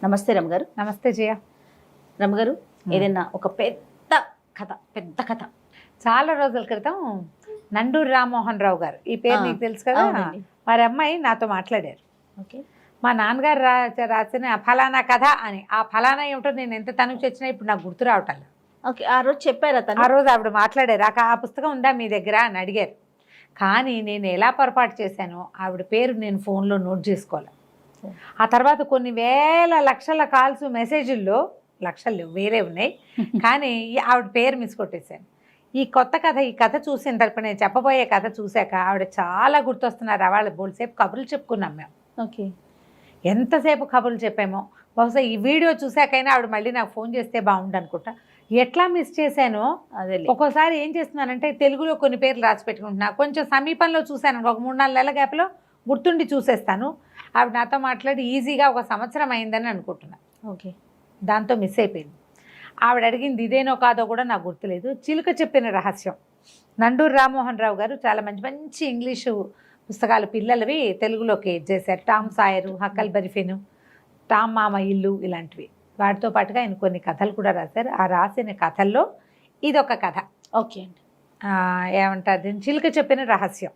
నమస్తే రమగారు. నమస్తే జయ. రమగారు, ఏదైనా ఒక పెద్ద కథ చాలా రోజుల క్రితం నండూరి రామ్మోహన్ రావు గారు, ఈ పేరు నీకు తెలుసు కదా, వారి అమ్మాయి నాతో మాట్లాడారు. ఓకే. మా నాన్నగారు రాసిన ఫలానా కథ అని. ఆ ఫలానా ఏమిటో నేను ఎంత తనుకు వచ్చినా ఇప్పుడు నాకు గుర్తు రావటం. ఓకే, ఆ రోజు చెప్పారా తను? ఆ రోజు ఆవిడ మాట్లాడారు, ఆ పుస్తకం ఉందా మీ దగ్గర అని అడిగారు. కానీ నేను ఎలా పొరపాటు చేశానో ఆవిడ పేరు నేను ఫోన్లో నోట్ చేసుకోవాలి. ఆ తర్వాత కొన్ని వేల లక్షల కాల్స్ మెసేజ్ల్లో లక్షలు వేరే ఉన్నాయి, కానీ ఆవిడ పేరు మిస్ కొట్టేశాను. ఈ కథ చూసిన తర్వాత నేను చెప్పబోయే కథ చూశాక ఆవిడ చాలా గుర్తొస్తున్నారు. వాళ్ళ బోల్సేపు కబుర్లు చెప్పుకున్నాం మేము. ఓకే. ఎంతసేపు కబుర్లు చెప్పామో. బహుశా ఈ వీడియో చూశాకైనా ఆవిడ మళ్ళీ నాకు ఫోన్ చేస్తే బాగుండు అనుకుంటా. ఎట్లా మిస్ చేశానో అదే. ఒక్కోసారి ఏం చేస్తున్నానంటే తెలుగులో కొన్ని పేర్లు రాసి పెట్టుకుంటున్నా, కొంచెం సమీపంలో చూశాను, ఒక 3-4 నెలల గ్యాప్లో గుర్తుండి చూసేస్తాను. ఆవిడ నాతో మాట్లాడి ఈజీగా 1 సంవత్సరం అయిందని అనుకుంటున్నా. ఓకే. దాంతో మిస్ అయిపోయింది. ఆవిడ అడిగింది ఇదేనో కాదో కూడా నాకు గుర్తులేదు. చిలుక చెప్పిన రహస్యం. నండూరి రామ్మోహన్ రావు గారు చాలా మంచి మంచి ఇంగ్లీషు పుస్తకాలు పిల్లలవి తెలుగులోకి చేశారు. టామ్ సాయరు, హక్కల్ బెర్రీఫిన్, టామ్ మామ ఇల్లు ఇలాంటివి. వాటితో పాటుగా ఆయన కొన్ని కథలు కూడా రాశారు. ఆ రాసిన కథల్లో ఇదొక కథ. ఓకే అండి. ఏమంటారు, చిలుక చెప్పిన రహస్యం.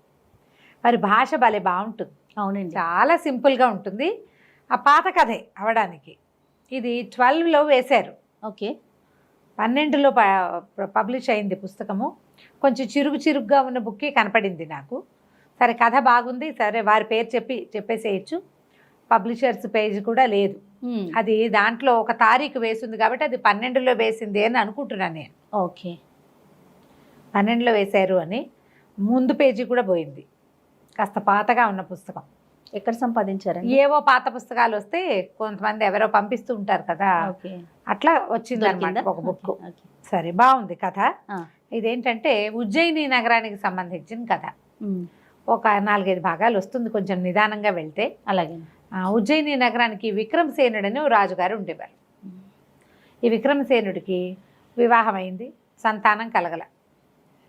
మరి భాష భలే బాగుంటుంది. అవునండి, చాలా సింపుల్గా ఉంటుంది. ఆ పాత కథే అవడానికి. ఇది 12లో వేశారు. ఓకే. 12లో పబ్లిష్ అయింది పుస్తకము. కొంచెం చిరుగుగా ఉన్న బుక్కి కనపడింది నాకు. సరే కథ బాగుంది, సరే వారి పేరు చెప్పేసేయచ్చు. పబ్లిషర్స్ పేజ్ కూడా లేదు. అది దాంట్లో ఒక తారీఖు వేసింది కాబట్టి అది 12లో వేసింది అని అనుకుంటున్నాను నేను. ఓకే. 12లో వేశారు అని. ముందు పేజీ కూడా పోయింది. కాస్త పాతగా ఉన్న పుస్తకం. ఎక్కడ సంపాదించారు? ఏవో పాత పుస్తకాలు వస్తే కొంతమంది ఎవరో పంపిస్తూ ఉంటారు కదా, అట్లా వచ్చింది అనమాట ఒక బుక్. సరే బాగుంది కథ. ఇదేంటంటే ఉజ్జయిని నగరానికి సంబంధించిన కథ. ఒక 4-5 భాగాలు వస్తుంది కొంచెం నిదానంగా వెళ్తే. అలాగే. ఉజ్జయిని నగరానికి విక్రమసేనుడని ఓ రాజుగారు ఉండేవారు. ఈ విక్రమసేనుడికి వివాహం అయింది, సంతానం కలగల.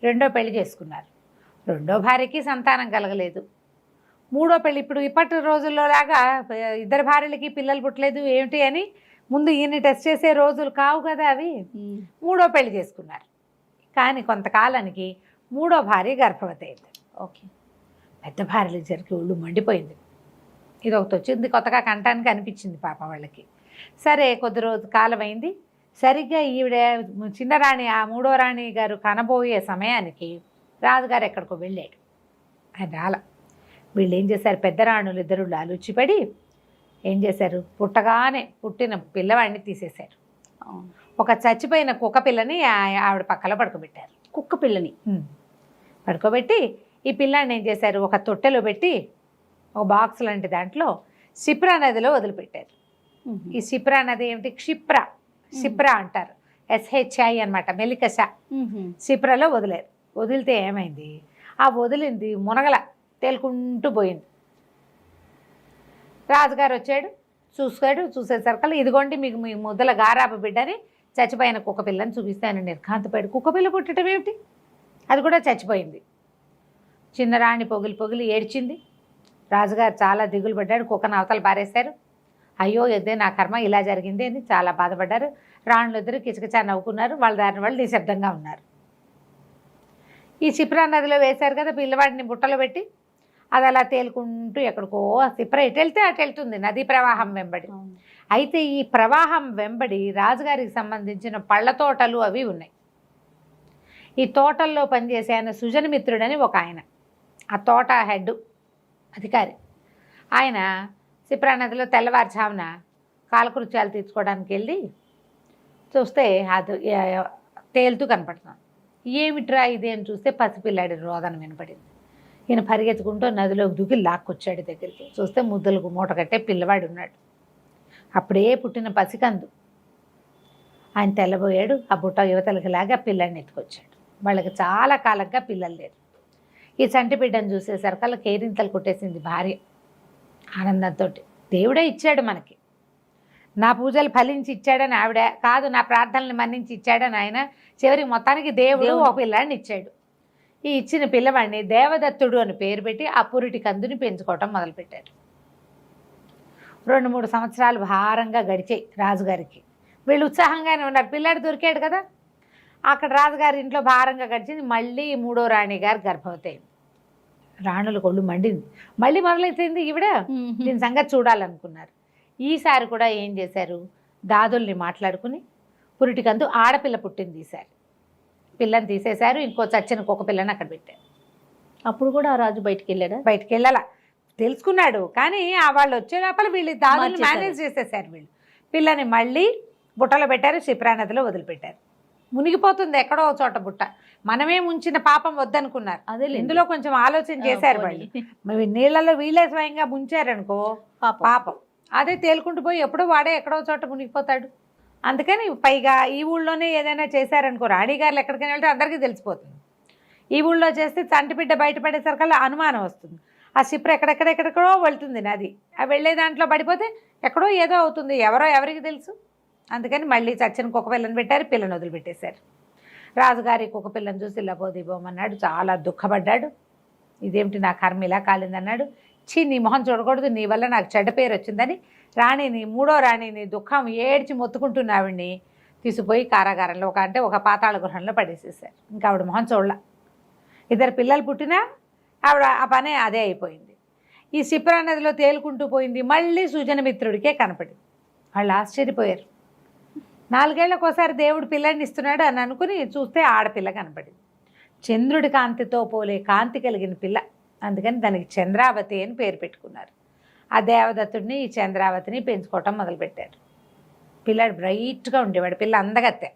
2వ పెళ్లి చేసుకున్నారు. 2వ భార్యకి సంతానం కలగలేదు. 3వ పెళ్లి, ఇప్పుడు ఇప్పటి రోజుల్లో లాగా 2 భార్యలకి పిల్లలు పుట్టలేదు ఏమిటి అని ముందు ఈయన్ని టెస్ట్ చేసే రోజులు కావు కదా అవి. 3వ పెళ్లి చేసుకున్నారు. కానీ కొంతకాలానికి 3వ భార్య గర్భవతి అయింది. ఓకే. పెద్ద భార్యలు జరిగి ఒళ్ళు మండిపోయింది. ఇది ఒకటి వచ్చింది కొత్తగా కంటానికి అనిపించింది పాప వాళ్ళకి. సరే కొద్ది రోజు కాలం అయింది. సరిగ్గా ఈవిడ చిన్నరాణి, ఆ 3వ రాణి గారు కనబోయే సమయానికి రాజుగారు ఎక్కడికో వెళ్ళాడు. ఆయన రాల. వీళ్ళు ఏం చేశారు, పెద్ద రాణులు ఇద్దరు లాలుచిపడి ఏం చేశారు, పుట్టిన పిల్లవాడిని తీసేశారు. ఒక చచ్చిపోయిన కుక్క పిల్లని ఆవిడ పక్కలో పడుకోబెట్టారు. కుక్క పిల్లని పడుకోబెట్టి ఈ పిల్లాడిని ఏం చేశారు, ఒక తొట్టెలో పెట్టి ఒక బాక్స్ లాంటి దాంట్లో షిప్రా నదిలో వదిలిపెట్టారు. ఈ షిప్రా నది ఏమిటి, క్షిప్రా అంటారు, SHI అనమాట, మెలికష. షిప్రాలో వదిలేరు. వదిలితే ఏమైంది, ఆ వదిలింది మునగల తేలుకుంటూ పోయింది. రాజుగారు వచ్చాడు, చూసేసరికల్లా ఇదిగోండి మీకు మీ ముద్దల గారాబు బిడ్డని చచ్చిపోయిన కుక్క పిల్లని చూపిస్తాను. నిర్ఘాంతపడి కుక్క పిల్ల పుట్టడం ఏమిటి, అది కూడా చచ్చిపోయింది. చిన్నరాణి పొగిలి ఏడ్చింది. రాజుగారు చాలా దిగులు పడ్డాడు. కుక్కను అవతల పారేశారు. అయ్యో ఇదే నా కర్మ, ఇలా జరిగింది అని చాలా బాధపడ్డారు. రాణులు ఇద్దరు కిచకిచా నవ్వుకున్నారు. వాళ్ళ దారిని వాళ్ళు నిశ్శబ్దంగా ఉన్నారు. ఈ షిప్రా నదిలో వేశారు కదా పిల్లవాడిని బుట్టలో పెట్టి, అది అలా తేలుకుంటూ ఎక్కడికో ఆ షిప్రా ఎటు వెళ్తే అటు వెళ్తుంది నదీ ప్రవాహం వెంబడి. అయితే ఈ ప్రవాహం వెంబడి రాజుగారికి సంబంధించిన పళ్ళ తోటలు అవి ఉన్నాయి. ఈ తోటల్లో పనిచేసే ఆయన సుజనమిత్రుడని ఒక ఆయన, ఆ తోట హెడ్ అధికారి. ఆయన షిప్రా నదిలో తెల్లవారుజామున కాలకృత్యాలు తీర్చుకోవడానికి వెళ్ళి చూస్తే అది తేలుతూ కనపడుతున్నాం. ఏమిట్రా ఇది అని చూస్తే పసిపిల్లాడి రోదన వినపడింది. ఈయన పరిగెత్తుకుంటూ నదిలోకి దూకి లాక్కొచ్చాడు దగ్గరికి. చూస్తే ముద్దలకు మూట కట్టే పిల్లవాడు ఉన్నాడు. అప్పుడే పుట్టిన పసికందు. ఆయన తెల్లబోయాడు. ఆ బుట్ట యువతలకి లాగా పిల్లాడిని ఎత్తుకొచ్చాడు. వాళ్ళకి చాలా కాలంగా పిల్లలు లేరు. ఈ చంటి బిడ్డను చూసేసరికల్లా కేరింతలు కొట్టేసింది భార్య ఆనందంతో. దేవుడే ఇచ్చాడు మనకి, నా పూజలు ఫలించి ఇచ్చాడని ఆవిడ కాదు, నా ప్రార్థనలు మన్నించి ఇచ్చాడని ఆయన. చివరికి మొత్తానికి దేవుడు ఒక పిల్లాడిని ఇచ్చాడు. ఈ ఇచ్చిన పిల్లవాడిని దేవదత్తుడు అని పేరు పెట్టి ఆ పురిటి కందుని పెంచుకోవటం మొదలుపెట్టారు. 2-3 సంవత్సరాలు భారంగా గడిచాయి రాజుగారికి. వీళ్ళు ఉత్సాహంగానే ఉన్నారు, పిల్లాడు దొరికాడు కదా. అక్కడ రాజుగారి ఇంట్లో భారంగా గడిచింది. మళ్ళీ 3వ రాణి గారు గర్భవతి అయింది. రాణుల కొళ్ళు మండింది. మళ్ళీ మొదలైపోయింది ఈవిడ. దీని సంగతి చూడాలనుకున్నారు. ఈసారి కూడా ఏం చేశారు, దాదుల్ని మాట్లాడుకుని పురిటికందు ఆడపిల్ల పుట్టింది. ఈసారి పిల్లని తీసేశారు, ఇంకో చచ్చిన కుక్క పిల్లని అక్కడ పెట్టారు. అప్పుడు కూడా ఆ రాజు బయటికి వెళ్ళాడా? బయటికి వెళ్ళాలా, తెలుసుకున్నాడు. కానీ ఆ వాళ్ళు వచ్చే లోపల వీళ్ళు దాదుల్ని మేనేజ్ చేసేసారు. వీళ్ళు పిల్లని మళ్ళీ బుట్టలో పెట్టారు, క్షిప్రా నదిలో వదిలిపెట్టారు. మునిగిపోతుంది ఎక్కడో చోట బుట్ట. మనమే ముంచిన పాపం వద్దనుకున్నారు. అదే ఇందులో కొంచెం ఆలోచన చేశారు వాళ్ళు. మరి నీళ్ళలో వీళ్ళే స్వయంగా ముంచారనుకో పాపం, అదే తేలుకుంటూ పోయి ఎప్పుడో వాడే ఎక్కడో చోట మునిగిపోతాడు. అందుకని పైగా ఈ ఊళ్ళోనే ఏదైనా చేశారనుకో, రాణిగారులు ఎక్కడికైనా వెళ్తే అందరికీ తెలిసిపోతుంది. ఈ ఊళ్ళో చేస్తే చంటి బిడ్డ బయటపడేసరికల్లా అనుమానం వస్తుంది. ఆ క్షిప్ర ఎక్కడెక్కడెక్కడెక్కడో వెళ్తుంది నది. ఆ వెళ్ళే దాంట్లో పడిపోతే ఎక్కడో ఏదో అవుతుంది, ఎవరో ఎవరికి తెలుసు. అందుకని మళ్ళీ చచ్చిన కుక్క పిల్లని పెట్టారు, పిల్లని వదిలిపెట్టేశారు. రాజుగారి కుక్క పిల్లని చూసి లబోదిబోమన్నాడు, చాలా దుఃఖపడ్డాడు. ఇదేమిటి నా కర్మ ఇలా కాలిందన్నాడు. నీ మొహం చూడకూడదు, నీ వల్ల నాకు చెడ్డ పేరు వచ్చిందని రాణిని, 3వ రాణిని దుఃఖం ఏడ్చి మొత్తుకుంటున్న ఆవిడ్ని తీసుకుపోయి కారాగారంలో ఒక పాతాళ గృహంలో పడేసేసారు. ఇంకా ఆవిడ మొహం చూడలా. 2 పిల్లలు పుట్టినా ఆవిడ ఆ పనే అదే అయిపోయింది. ఈ క్షిప్రా నదిలో తేలుకుంటూ పోయింది. మళ్ళీ సుజనమిత్రుడికే కనపడింది. వాళ్ళు ఆశ్చర్యపోయారు. 4 ఏళ్లకోసారి దేవుడు పిల్లని ఇస్తున్నాడు అని అనుకుని చూస్తే ఆడపిల్ల కనపడింది. చంద్రుడి కాంతితో పోలే కాంతి కలిగిన పిల్ల. అందుకని దానికి చంద్రావతి అని పేరు పెట్టుకున్నారు. ఆ దేవదత్తుడిని, ఈ చంద్రావతిని పెంచుకోవటం మొదలుపెట్టారు. పిల్లాడు బ్రైట్గా ఉండేవాడు, పిల్ల అందగత్తె.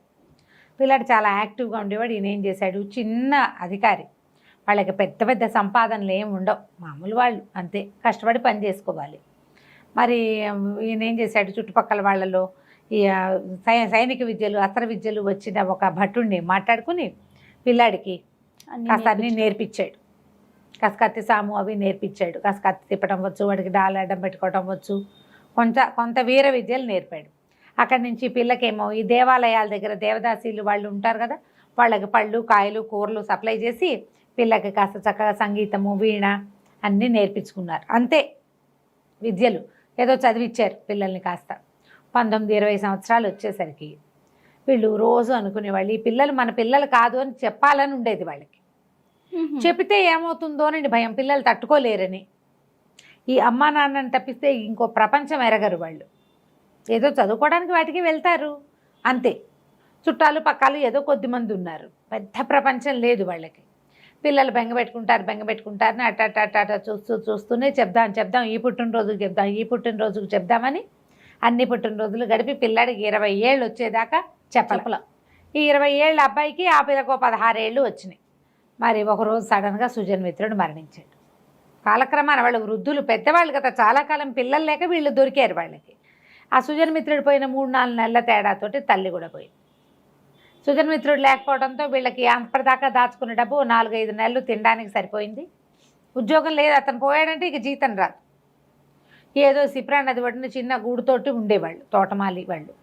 పిల్లాడు చాలా యాక్టివ్గా ఉండేవాడు. ఈయన ఏం చేశాడు, చిన్న అధికారి, వాళ్ళకి పెద్ద పెద్ద సంపాదనలు ఏమి ఉండవు, మామూలు వాళ్ళు అంతే, కష్టపడి పని చేసుకోవాలి. మరి ఈయన ఏం చేశాడు, చుట్టుపక్కల వాళ్ళలో ఈ సైనిక విద్యలు, అస్త్ర విద్యలు వచ్చిన ఒక భటుడిని మాట్లాడుకుని పిల్లాడికి కాస్త అన్నీ నేర్పించాడు. కాస్త కత్తి సాము అవి నేర్పించాడు. కాస్త కత్తి తిప్పడం వచ్చు, వాడికి డాల్ అడ్డం పెట్టుకోవడం వచ్చు, కొంత వీర విద్యలు నేర్పాడు. అక్కడి నుంచి పిల్లకేమో ఈ దేవాలయాల దగ్గర దేవదాసీలు వాళ్ళు ఉంటారు కదా, వాళ్ళకి పళ్ళు, కాయలు, కూరలు సప్లై చేసి పిల్లకి కాస్త చక్కగా సంగీతము, వీణ అన్నీ నేర్పించుకున్నారు. అంతే విద్యలు ఏదో చదివిచ్చారు పిల్లల్ని. కాస్త 19-20 సంవత్సరాలు వచ్చేసరికి వీళ్ళు రోజు అనుకునేవాళ్ళు, ఈ పిల్లలు మన పిల్లలు కాదు అని చెప్పాలని ఉండేది వాళ్ళకి. చెప్తే ఏమవుతుందోనండి భయం, పిల్లలు తట్టుకోలేరని. ఈ అమ్మా నాన్నని తప్పిస్తే ఇంకో ప్రపంచం ఎరగరు వాళ్ళు. ఏదో చదువుకోవడానికి వాటికి వెళ్తారు అంతే. చుట్టాలు పక్కాలు ఏదో కొద్దిమంది ఉన్నారు, పెద్ద ప్రపంచం లేదు వాళ్ళకి. పిల్లలు బెంగపెట్టుకుంటారని అట్ట చూస్తూనే చెప్దాం, ఈ పుట్టినరోజుకి చెప్దామని అన్ని పుట్టినరోజులు గడిపి పిల్లాడికి 20 ఏళ్ళు వచ్చేదాకా చెప్పల. ఈ 20 ఏళ్ళ అబ్బాయికి ఆ పిల్లకు 16 ఏళ్ళు వచ్చినాయి. మరి ఒకరోజు సడన్గా సుజన్మిత్రుడు మరణించాడు. కాలక్రమాన వాళ్ళు వృద్ధులు, పెద్దవాళ్ళు కదా, చాలా కాలం పిల్లలు లేక వీళ్ళు దొరికారు వాళ్ళకి. ఆ సుజన్మిత్రుడు పోయిన 3-4 నెలల తేడాతోటి తల్లి కూడా పోయింది. సుజన్మిత్రుడు లేకపోవడంతో వీళ్ళకి అప్పటిదాకా దాచుకున్న డబ్బు 4-5 నెలలు తినడానికి సరిపోయింది. ఉద్యోగం లేదు, అతను పోయాడంటే ఇక జీతం రాదు. ఏదో క్షిప్రా నది ఒడ్డున చిన్న గూడుతోటి ఉండేవాళ్ళు, తోటమాలి వాళ్ళు.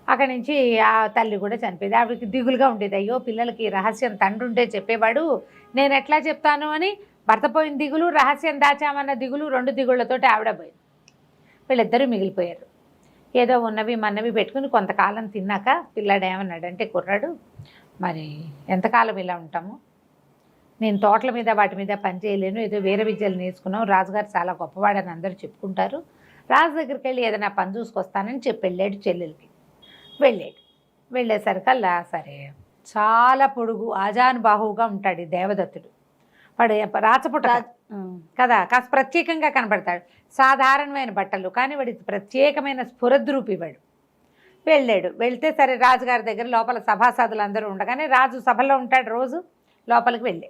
అక్కడి నుంచి ఆ తల్లి కూడా చనిపోయింది. ఆవిడకి దిగులుగా ఉండేది, అయ్యో పిల్లలకి రహస్యం తండ్రి ఉంటే చెప్పేవాడు, నేను ఎట్లా చెప్తాను అని. భర్త పోయిన దిగులు, రహస్యం దాచామన్న దిగులు, 2 దిగుళ్ళతోటి ఆవిడ పోయింది. వీళ్ళిద్దరూ మిగిలిపోయారు. ఏదో ఉన్నవి మన్నవి పెట్టుకుని కొంతకాలం తిన్నాక పిల్లాడు ఏమన్నాడంటే, కుర్రాడు, మరి ఎంతకాలం ఇలా ఉంటాము, నేను తోటల మీద వాటి మీద పని చేయలేను, ఏదో వేరే విద్యలు నేర్చుకున్నాం, రాజుగారు చాలా గొప్పవాడని అందరూ చెప్పుకుంటారు, రాజు దగ్గరికి వెళ్ళి ఏదైనా పని చూసుకొస్తానని చెప్పి వెళ్ళాడు. చెల్లెలకి వెళ్ళేసరికల్లా సరే చాలా పొడుగు ఆజానుబాహువుగా ఉంటాడు ఈ దేవదత్తుడు. వాడు రాచపుట కదా, కాస్త ప్రత్యేకంగా కనబడతాడు. సాధారణమైన బట్టలు, కానీ వాడి ప్రత్యేకమైన స్ఫురద్రూపి వాడు. వెళ్తే సరే రాజుగారి దగ్గర లోపల సభాసదులు అందరూ ఉండగానే, రాజు సభలో ఉంటాడు రోజు, లోపలికి వెళ్ళి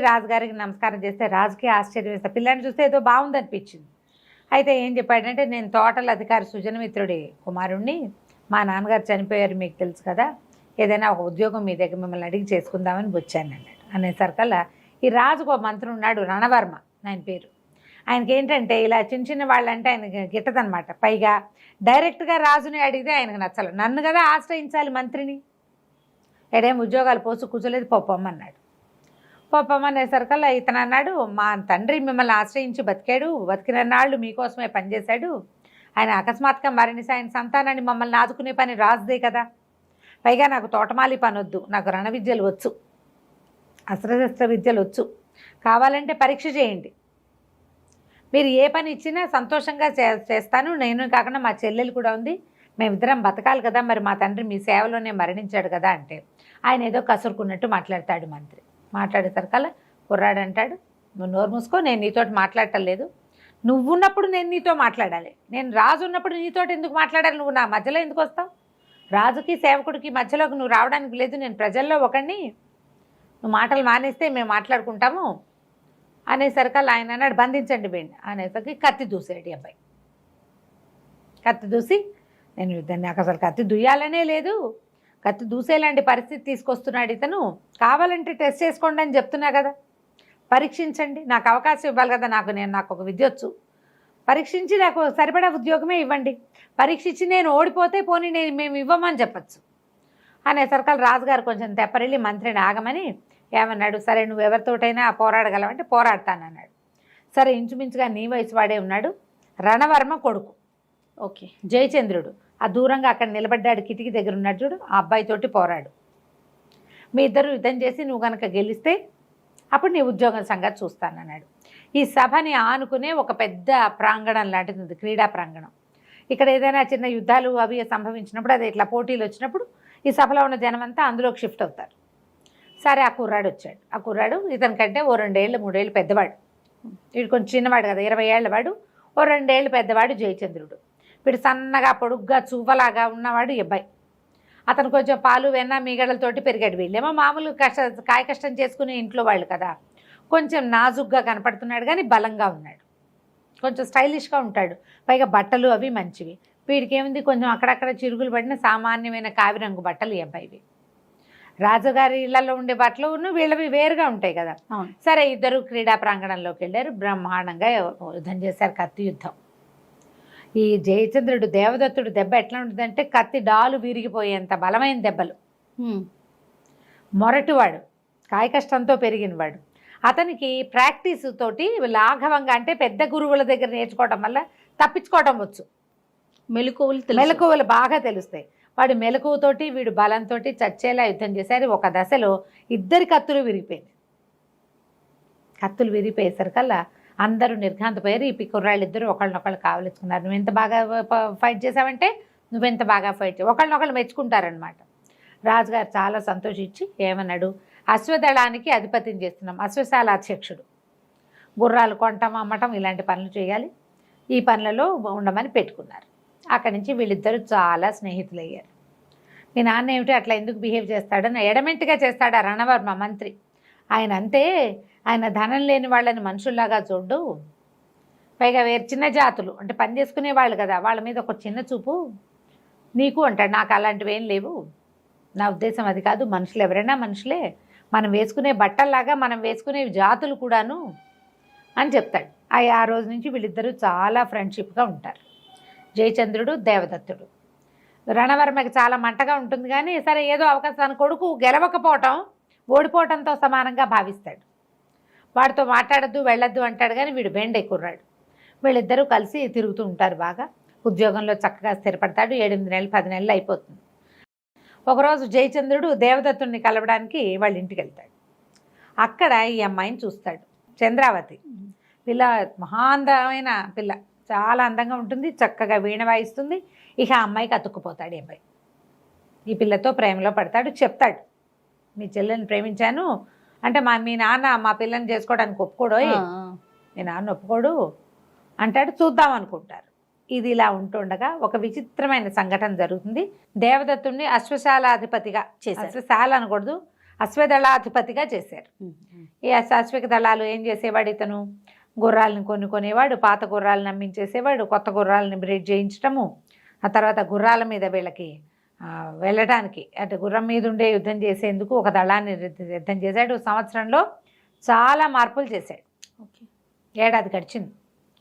రాజుగారికి నమస్కారం చేస్తే రాజుకి ఆశ్చర్యం వేస్తే, పిల్లని చూస్తే ఏదో బాగుందనిపించింది. అయితే ఏం చెప్పాడంటే, నేను తోటల అధికారి సుజనమిత్రుడి కుమారుణ్ణి, మా నాన్నగారు చనిపోయారు మీకు తెలుసు కదా, ఏదైనా ఒక ఉద్యోగం మీ దగ్గర మిమ్మల్ని అడిగి చేసుకుందామని వచ్చాను అన్నాడు. అనేసరికల్లా ఈ రాజుకు ఒక మంత్రి ఉన్నాడు, రణవర్మ ఆయన పేరు. ఆయనకి ఏంటంటే ఇలా చిన్న వాళ్ళంటే ఆయనకి గిట్టదనమాట. పైగా డైరెక్ట్గా రాజుని అడిగితే ఆయనకు నచ్చలు. నన్ను కదా ఆశ్రయించాలి మంత్రిని, ఏడేం ఉద్యోగాలు పోసు కూర్చోలేదు, పొమ్మన్నాడు. పాపం అనేసరికల్లా ఇతను అన్నాడు, మా తండ్రి మిమ్మల్ని ఆశ్రయించి బతికాడు, బతికిన నాళ్ళు మీకోసమే పనిచేశాడు. ఆయన అకస్మాత్తుగా మరణించి ఆయన సంతానాన్ని మమ్మల్ని ఆదుకునే పని రాజుదే కదా. పైగా నాకు తోటమాలి పని వద్దు, నాకు రణ విద్యలు వచ్చు, అస్త్రశస్త్ర విద్యలు వచ్చు. కావాలంటే పరీక్ష చేయండి, మీరు ఏ పని ఇచ్చినా సంతోషంగా చేస్తాను. నేను కాకుండా మా చెల్లెలు కూడా ఉంది, మేమిద్దరం బతకాలి కదా, మరి మా తండ్రి మీ సేవలోనే మరణించాడు కదా అంటే ఆయన ఏదో కసురుకున్నట్టు మాట్లాడతాడు మంత్రి. మాట్లాడేసరికల్లా కుర్రాడు అంటాడు, నువ్వు నోరు మూసుకో, నేను నీతోటి మాట్లాడటం లేదు. నువ్వున్నప్పుడు నేను నీతో మాట్లాడాలి, నేను రాజు ఉన్నప్పుడు నీతోటి ఎందుకు మాట్లాడాలి, నువ్వు నా మధ్యలో ఎందుకు వస్తావు, రాజుకి సేవకుడికి మధ్యలోకి నువ్వు రావడానికి లేదు, నేను ప్రజల్లో ఒకడిని, నువ్వు మాటలు మానేస్తే మేము మాట్లాడుకుంటాము అనేసరికల్లా ఆయన అన్నాడు, బంధించండి బేండి అనేసరికి కత్తి దూసాడు ఈ అబ్బాయి. కత్తి దూసి, నేను దాన్ని నాకు అసలు కత్తి దుయ్యాలనే లేదు, కత్తి దూసేలాంటి పరిస్థితి తీసుకొస్తున్నాడు ఇతను, కావాలంటే టెస్ట్ చేసుకోండి అని చెప్తున్నా కదా, పరీక్షించండి, నాకు అవకాశం ఇవ్వాలి కదా, నాకు ఒక విద్య వచ్చు, పరీక్షించి నాకు సరిపడా ఉద్యోగమే ఇవ్వండి, పరీక్షించి నేను ఓడిపోతే పోనీ మేము ఇవ్వమని చెప్పచ్చు అనేసరికల్ రాజుగారు కొంచెం తెప్పరిల్లి మంత్రిని ఆగమని ఏమన్నాడు, సరే నువ్వు ఎవరితోటైనా పోరాడగలవంటే పోరాడతానన్నాడు. సరే ఇంచుమించుగా నీ వయసు వాడే ఉన్నాడు, రణవర్మ కొడుకు, ఓకే, జయచంద్రుడు. ఆ దూరంగా అక్కడ నిలబడ్డాడు, కిటికీ దగ్గర ఉన్నాడు చూడు, ఆ అబ్బాయితోటి పోరాడు. మీ ఇద్దరు యుద్ధం చేసి నువ్వు కనుక గెలిస్తే అప్పుడు నీ ఉద్యోగం సంగతి చూస్తానన్నాడు. ఈ సభని ఆనుకునే ఒక పెద్ద ప్రాంగణం లాంటిది ఉంది, క్రీడా ప్రాంగణం. ఇక్కడ ఏదైనా చిన్న యుద్ధాలు అవి సంభవించినప్పుడు, అది ఇట్లా పోటీలు వచ్చినప్పుడు ఈ సభలో ఉన్న జనమంతా అందులోకి షిఫ్ట్ అవుతారు. సరే ఆ కుర్రాడు వచ్చాడు. ఆ కుర్రాడు ఇతనికంటే ఓ 2 ఏళ్ళు 3 ఏళ్ళు పెద్దవాడు, వీడు కొంచెం చిన్నవాడు కదా, 20 ఏళ్ళ వాడు, ఓ 2 ఏళ్ళు పెద్దవాడు జయచంద్రుడు. వీడు సన్నగా పొడుగ్గా చువ్వలాగా ఉన్నవాడు ఈ అబ్బాయి. అతను కొంచెం పాలు వెన్న మీగడలతోటి పెరిగాడు. వీళ్ళేమో మామూలు కాయ కష్టం చేసుకునే ఇంట్లో వాళ్ళు కదా, కొంచెం నాజుగ్గా కనపడుతున్నాడు కానీ బలంగా ఉన్నాడు, కొంచెం స్టైలిష్గా ఉంటాడు, పైగా బట్టలు అవి మంచివి. వీడికి ఏముంది, కొంచెం అక్కడక్కడ చిరుగులు పడిన సామాన్యమైన కావిరంగు బట్టలు ఈ అబ్బాయివి. రాజుగారి ఇళ్లలో ఉండే బట్టలు వీళ్ళవి వేరుగా ఉంటాయి కదా. సరే ఇద్దరు క్రీడా ప్రాంగణంలోకి వెళ్ళారు, బ్రహ్మాండంగా యుద్ధం చేశారు, కత్తి యుద్ధం. ఈ జయచంద్రుడు దేవదత్తుడు దెబ్బ ఎట్లా ఉంటుందంటే కత్తి డాలు విరిగిపోయేంత బలమైన దెబ్బలు. మొరటివాడు, కాయకష్టంతో పెరిగినవాడు. అతనికి ప్రాక్టీస్ తోటి లాఘవంగా, అంటే పెద్ద గురువుల దగ్గర నేర్చుకోవడం వల్ల తప్పించుకోవడం వచ్చు, మెలకువలు బాగా తెలుస్తాయి. వాడు మెలకువతోటి వీడు బలంతో చచ్చేలా యుద్ధం చేశారు. ఒక దశలో ఇద్దరి కత్తులు విరిగిపోయింది. కత్తులు విరిగిపోయేసరికల్లా అందరూ నిర్ఘాంతపోయారు. ఈ కుర్రాళ్ళిద్దరూ ఒకళ్ళనొకళ్ళు కావలించుకున్నారు. నువ్వు ఎంత బాగా ఫైట్ చేసావంటే నువ్వెంత బాగా ఫైట్ చేసావు, ఒకళ్ళనొకళ్ళు మెచ్చుకుంటారనమాట. రాజుగారు చాలా సంతోషించి ఏమన్నాడు, అశ్వదళానికి అధిపతిని చేస్తున్నాం, అశ్వశాల అధ్యక్షుడు, గుర్రాలు కొనటం అమ్మటం ఇలాంటి పనులు చేయాలి, ఈ పనులలో ఉండమని పెట్టుకున్నారు. అక్కడి నుంచి వీళ్ళిద్దరూ చాలా స్నేహితులయ్యారు. మీ నాన్న ఏమిటి అట్లా ఎందుకు బిహేవ్ చేస్తాడని ఎడమెంట్గా చేస్తాడు ఆ రణవర్మ మంత్రి. ఆయన అంతే, ఆయన ధనం లేని వాళ్ళని మనుషుల్లాగా చూడు, పైగా వేరు చిన్న జాతులు అంటే పని చేసుకునే వాళ్ళు కదా, వాళ్ళ మీద ఒక చిన్న చూపు నీకు అంటాడు. నాకు అలాంటివి ఏం లేవు, నా ఉద్దేశం అది కాదు, మనుషులు ఎవరైనా మనుషులే, మనం వేసుకునే బట్టల్లాగా మనం వేసుకునే జాతులు కూడాను అని చెప్తాడు. ఆ రోజు నుంచి వీళ్ళిద్దరూ చాలా ఫ్రెండ్షిప్గా ఉంటారు, జయచంద్రుడు దేవదత్తుడు. రణవర్మకి చాలా మంటగా ఉంటుంది కానీ సరే ఏదో అవకాశం, కొడుకు గెలవకపోవటం ఓడిపోవటంతో సమానంగా భావిస్తాడు. వాడితో మాట్లాడద్దు వెళ్ళొద్దు అంటాడు కానీ వీడు బెండే కుర్రాడు. వీళ్ళిద్దరూ కలిసి తిరుగుతూ ఉంటారు బాగా, ఉద్యోగంలో చక్కగా స్థిరపడతాడు. 7-8 నెలలు 10 నెలలు అయిపోతుంది. ఒకరోజు జయచంద్రుడు దేవదత్తుడిని కలవడానికి వాళ్ళ ఇంటికి వెళ్తాడు. అక్కడ ఈ అమ్మాయిని చూస్తాడు, చంద్రావతి పిల్ల, మహాందమైన పిల్ల, చాలా అందంగా ఉంటుంది, చక్కగా వీణ వాయిస్తుంది. ఇక ఆ అమ్మాయికి అతుక్కుపోతాడు ఈ అబ్బాయి. ఈ పిల్లతో ప్రేమలో పడతాడు. చెప్తాడు, మీ చెల్లెని ప్రేమించాను అంటే మీ నాన్న మా పిల్లని చేసుకోవడానికి ఒప్పుకోడోయ్, మీ నాన్న ఒప్పుకోడు అంటాడు. చూద్దాం అనుకుంటారు. ఇది ఇలా ఉంటుండగా ఒక విచిత్రమైన సంఘటన జరుగుతుంది. దేవదత్తుడిని అశ్వశాలాధిపతిగా చేశారు, అశ్వశాల అనకూడదు, అశ్వదళాధిపతిగా చేశారు. ఈ అశ్విక దళాలు ఏం చేసేవాడు, ఇతను గుర్రాలను కొనేవాడు, పాత గుర్రాలను నమ్మించేసేవాడు, కొత్త గుర్రాలను బ్రీడ్ చేయించడము, ఆ తర్వాత గుర్రాల మీద వీళ్ళకి వెళ్ళడానికి అంటే గుర్రం మీద ఉండే యుద్ధం చేసేందుకు ఒక దళాన్ని యుద్ధం చేశాడు. సంవత్సరంలో చాలా మార్పులు చేశాడు. ఏడాది గడిచింది.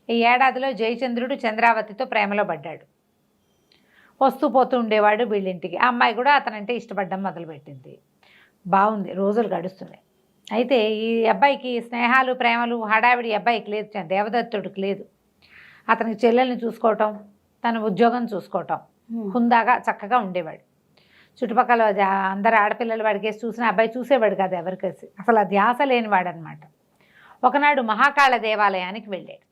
ఈ ఏడాదిలో జయచంద్రుడు చంద్రావతితో ప్రేమలో పడ్డాడు. వస్తూ పోతూ ఉండేవాడు వీళ్ళింటికి. ఆ అమ్మాయి కూడా అతనంటే ఇష్టపడడం మొదలుపెట్టింది. బాగుంది, రోజులు గడుస్తున్నాయి. అయితే ఈ అబ్బాయికి స్నేహాలు ప్రేమలు హడావిడి అబ్బాయికి లేదు, దేవదత్తుడికి లేదు. అతనికి చెల్లెల్ని చూసుకోవటం, తన ఉద్యోగం చూసుకోవటం, హుందాగా చక్కగా ఉండేవాడు. చుట్టుపక్కల అందరు ఆడపిల్లలు వాడికేసి చూసిన అబ్బాయి చూసేవాడు కాదు ఎవరికేసి, అసలు ఆ ధ్యాస లేనివాడు అనమాట. ఒకనాడు మహాకాళ దేవాలయానికి వెళ్ళాడు.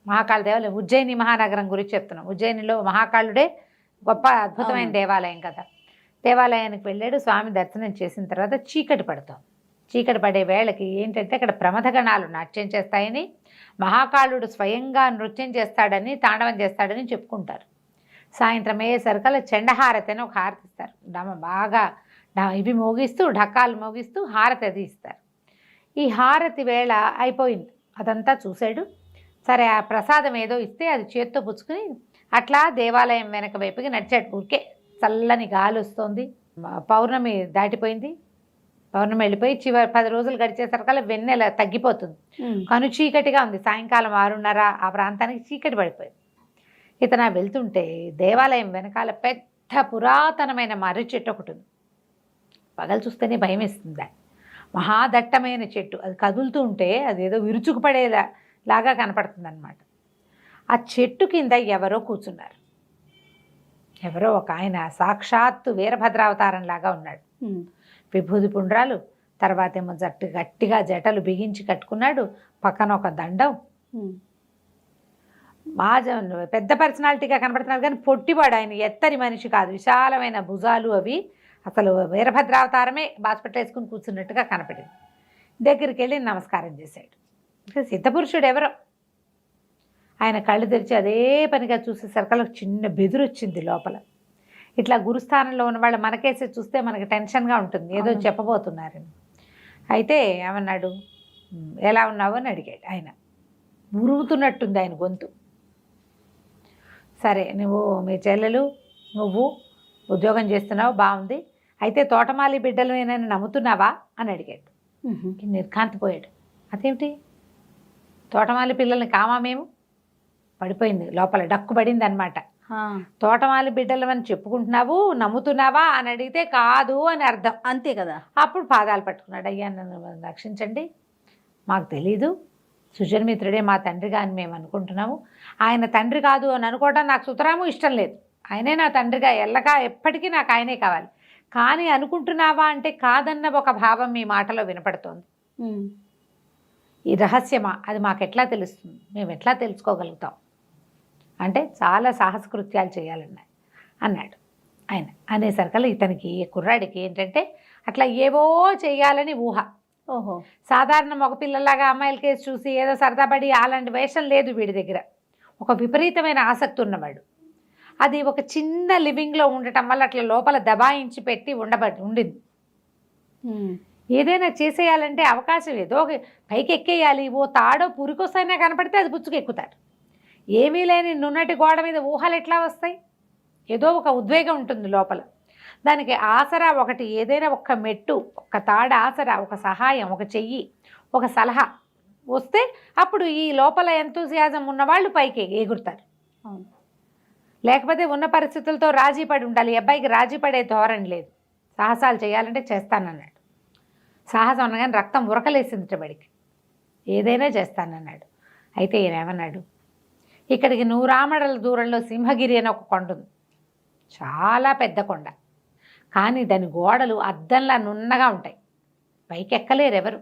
మహాకాళ దేవాలయం ఉజ్జయిని మహానగరం గురించి చెప్తున్నాం. ఉజ్జయినిలో మహాకాళుడే గొప్ప అద్భుతమైన దేవాలయం కదా. దేవాలయానికి వెళ్ళాడు. స్వామి దర్శనం చేసిన తర్వాత చీకటి పడతాం. చీకటి పడే వేళకి ఏంటంటే అక్కడ ప్రమథగణాలు నాట్యం చేస్తాయని, మహాకాళుడు స్వయంగా నృత్యం చేస్తాడని, తాండవం చేస్తాడని చెప్పుకుంటారు. సాయంత్రం అయ్యేసరికల్లా చండహారతి అని ఒక హారతి ఇస్తారు. బాగా ఇవి మోగిస్తూ ఢక్కాలు మోగిస్తూ హారతి అది ఇస్తారు. ఈ హారతి వేళ అయిపోయింది. అదంతా చూశాడు. సరే ఆ ప్రసాదం ఏదో ఇస్తే అది చేత్తో పుచ్చుకుని అట్లా దేవాలయం వెనక వైపుకి నడిచాడు. ఊరికే చల్లని గాలి వస్తుంది. పౌర్ణమి దాటిపోయింది. పౌర్ణమి వెళ్ళిపోయి చివరి 10 రోజులు గడిచేసరికల్లా వెన్నెల తగ్గిపోతుంది. కను చీకటిగా ఉంది. సాయంకాలం 6:30 ఆ ప్రాంతానికి చీకటి పడిపోయింది. ఇతను వెళ్తుంటే దేవాలయం వెనకాల పెద్ద పురాతనమైన మర్రి చెట్టు ఒకటి ఉంది. పగలు చూస్తేనే భయం వేస్తుంది. మహాదట్టమైన చెట్టు, అది కదులుతూ ఉంటే అదేదో విరుచుకుపడేలా లాగా కనపడుతుంది అనమాట. ఆ చెట్టు కింద ఎవరో కూర్చున్నారు. ఎవరో ఒక ఆయన సాక్షాత్తు వీరభద్రావతారం లాగా ఉన్నాడు. విభూది పుండ్రాలు, తర్వాత ఏమో గట్టిగా జటలు బిగించి కట్టుకున్నాడు. పక్కన ఒక దండం. బాగా పెద్ద పర్సనాలిటీగా కనపడుతున్నాడు కానీ పొట్టివాడు ఆయన. ఎత్తరి మనిషి కాదు, విశాలమైన భుజాలు అవి. అసలు వీరభద్రావతారమే బాస్పట్ల వేసుకుని కూర్చున్నట్టుగా కనపడింది. దగ్గరికి వెళ్ళి నమస్కారం చేశాడు. సిద్ధపురుషుడు ఎవరో. ఆయన కళ్ళు తెరిచి అదే పనిగా చూసేసరికి చిన్న బెదురు వచ్చింది లోపల. ఇట్లా గురుస్థానంలో ఉన్న వాళ్ళు మనకేసి చూస్తే మనకి టెన్షన్గా ఉంటుంది, ఏదో చెప్పబోతున్నారని. అయితే ఏమన్నాడు, ఎలా ఉన్నావు అని అడిగాడు. ఆయన ఉరుగుతున్నట్టుంది ఆయన గొంతు. సరే, మీ చెల్లెలు నువ్వు ఉద్యోగం చేస్తున్నావు, బాగుంది. అయితే తోటమాలి బిడ్డలు ఏమైనా నమ్ముతున్నావా అని అడిగాడు. నిర్ఘాంతపోయాడు. అదేమిటి, తోటమాలి పిల్లల్ని కామా మేము? పడిపోయింది లోపల, డక్కు పడింది అనమాట. తోటమాలి బిడ్డలు అని చెప్పుకుంటున్నావు, నమ్ముతున్నావా అని అడిగితే కాదు అని అర్థం, అంతే కదా. అప్పుడు పాదాలు పట్టుకున్నాడు. అయ్యా నన్ను రక్షించండి, మాకు తెలీదు, సుజన్మిత్రుడే మా తండ్రిగా అని మేము అనుకుంటున్నాము. ఆయన తండ్రి కాదు అని అనుకోవడం నాకు సుతరాము ఇష్టం లేదు. ఆయనే నా తండ్రిగా ఎల్లగా ఎప్పటికీ నాకు ఆయనే కావాలి. కానీ అనుకుంటున్నావా అంటే కాదన్న ఒక భావం మీ మాటలో వినపడుతోంది. ఈ రహస్యమా, అది మాకు ఎట్లా తెలుస్తుంది, మేము ఎట్లా తెలుసుకోగలుగుతాం అంటే చాలా సాహసకృత్యాలు చేయాలన్నాయి అన్నాడు ఆయన. అనేసరికల్లా ఇతనికి కుర్రాడికి ఏంటంటే అట్లా ఏవో చేయాలని ఊహ. ఓహో, సాధారణ మగపిల్లలాగా అమ్మాయిల కేసు చూసి ఏదో సరదాపడి అలాంటి వేషం లేదు వీడి దగ్గర. ఒక విపరీతమైన ఆసక్తి ఉన్నవాడు. అది ఒక చిన్న లివింగ్లో ఉండటం వల్ల అట్లా లోపల దబాయించి పెట్టి ఉండింది. ఏదైనా చేసేయాలంటే అవకాశం ఏదో పైకి ఎక్కేయాలి. ఓ తాడో పురికొస్తైనా కనపడితే అది పుచ్చుకెక్కుతారు. ఏమీ లేని నున్నటి గోడ మీద ఊహలు ఎట్లా వస్తాయి? ఏదో ఒక ఉద్వేగం ఉంటుంది లోపల. దానికి ఆసరా ఒకటి, ఏదైనా ఒక మెట్టు, ఒక తాడ ఆసరా, ఒక సహాయం, ఒక చెయ్యి, ఒక సలహా వస్తే అప్పుడు ఈ లోపల ఎంతూసియాజం ఉన్నవాళ్ళు పైకి ఎగురుతారు. లేకపోతే ఉన్న పరిస్థితులతో రాజీ పడి ఉండాలి. అబ్బాయికి రాజీ పడే ధోరణి లేదు. సాహసాలు చేయాలంటే చేస్తానన్నాడు. సాహసం అనగానే రక్తం ఉరకలేసింది బడికి. ఏదైనా చేస్తానన్నాడు. అయితే ఈయన ఏమన్నాడు, ఇక్కడికి 100 ఆమడల దూరంలో సింహగిరి అని ఒక కొండ ఉంది. చాలా పెద్ద కొండ, కానీ దాని గోడలు అద్దంలా నున్నగా ఉంటాయి. పైకి ఎక్కలేరు ఎవరు.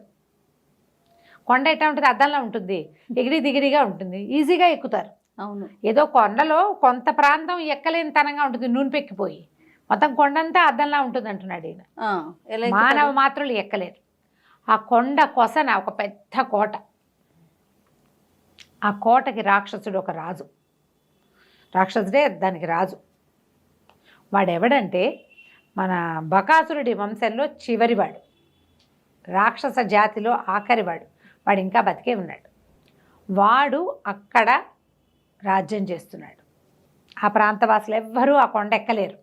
కొండ ఎట్లా ఉంటుంది, అద్దంలా ఉంటుంది, ఎగిరి దిగిరిగా ఉంటుంది, ఈజీగా ఎక్కుతారు. అవును, ఏదో కొండలో కొంత ప్రాంతం ఎక్కలేని తనంగా ఉంటుంది, నూనె పెక్కిపోయి. మొత్తం కొండంతా అద్దంలా ఉంటుంది అంటున్నాడు ఈయన. మానవ మాత్రులు ఎక్కలేరు. ఆ కొండ కొసన ఒక పెద్ద కోట. ఆ కోటకి రాక్షసుడు ఒక రాజు. రాక్షసుడే దానికి రాజు. వాడెవడంటే మన బకాసురుడి వంశంలో చివరివాడు, రాక్షస జాతిలో ఆఖరివాడు. వాడు ఇంకా బతికే ఉన్నాడు. వాడు అక్కడ రాజ్యం చేస్తున్నాడు. ఆ ప్రాంతవాసులు ఎవ్వరూ ఆ కొండెక్కలేరు,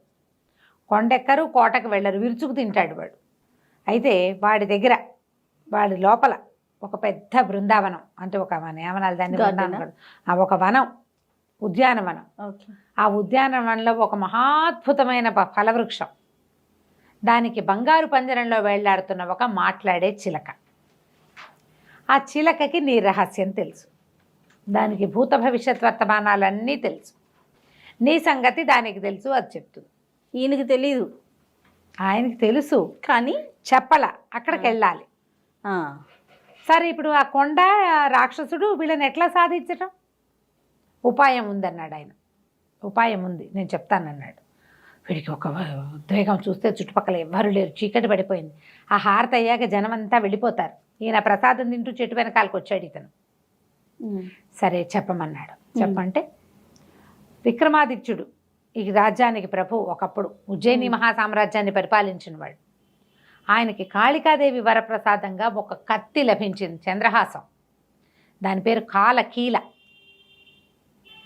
కొండెక్కరు, కోటకు వెళ్ళరు, విరుచుకు తింటాడు వాడు. అయితే వాడి దగ్గర, వాడి లోపల ఒక పెద్ద బృందావనం, అంటే ఒక మన ఏమనాలి దాన్ని, ఒక వనం, ఉద్యానవనం. ఆ ఉద్యానవనంలో ఒక మహాద్భుతమైన ఫలవృక్షం, దానికి బంగారు పంజరంలో వేళ్లాడుతున్న ఒక మాట్లాడే చిలక. ఆ చిలకకి నీ రహస్యం తెలుసు, దానికి భూత భవిష్యత్ వర్తమానాలన్నీ తెలుసు, నీ సంగతి దానికి తెలుసు, అది చెప్తుంది. ఈయనకి తెలీదు, ఆయనకి తెలుసు కానీ చెప్పల, అక్కడికి వెళ్ళాలి. సరే, ఇప్పుడు ఆ కొండ రాక్షసుడు వీళ్ళని ఎట్లా సాధించటం? ఉపాయం ఉందన్నాడు ఆయన. ఉపాయం ఉంది, నేను చెప్తానన్నాడు. వీడికి ఒక ఉద్వేగం, చూస్తే చుట్టుపక్కల ఎవ్వరూ లేరు, చీకటి పడిపోయింది. ఆ హారతి అయ్యాక జనమంతా వెళ్ళిపోతారు. ఈయన ప్రసాదం తింటూ చెట్టు వెనకాలకు వచ్చాడు ఇతను. సరే చెప్పమన్నాడు. చెప్పంటే, విక్రమాదిత్యుడు ఈ రాజ్యానికి ప్రభు, ఒకప్పుడు ఉజ్జయిని మహాసామ్రాజ్యాన్ని పరిపాలించినవాడు. ఆయనకి కాళికాదేవి వరప్రసాదంగా ఒక కత్తి లభించింది, చంద్రహాసం. దాని పేరు కాలకీల.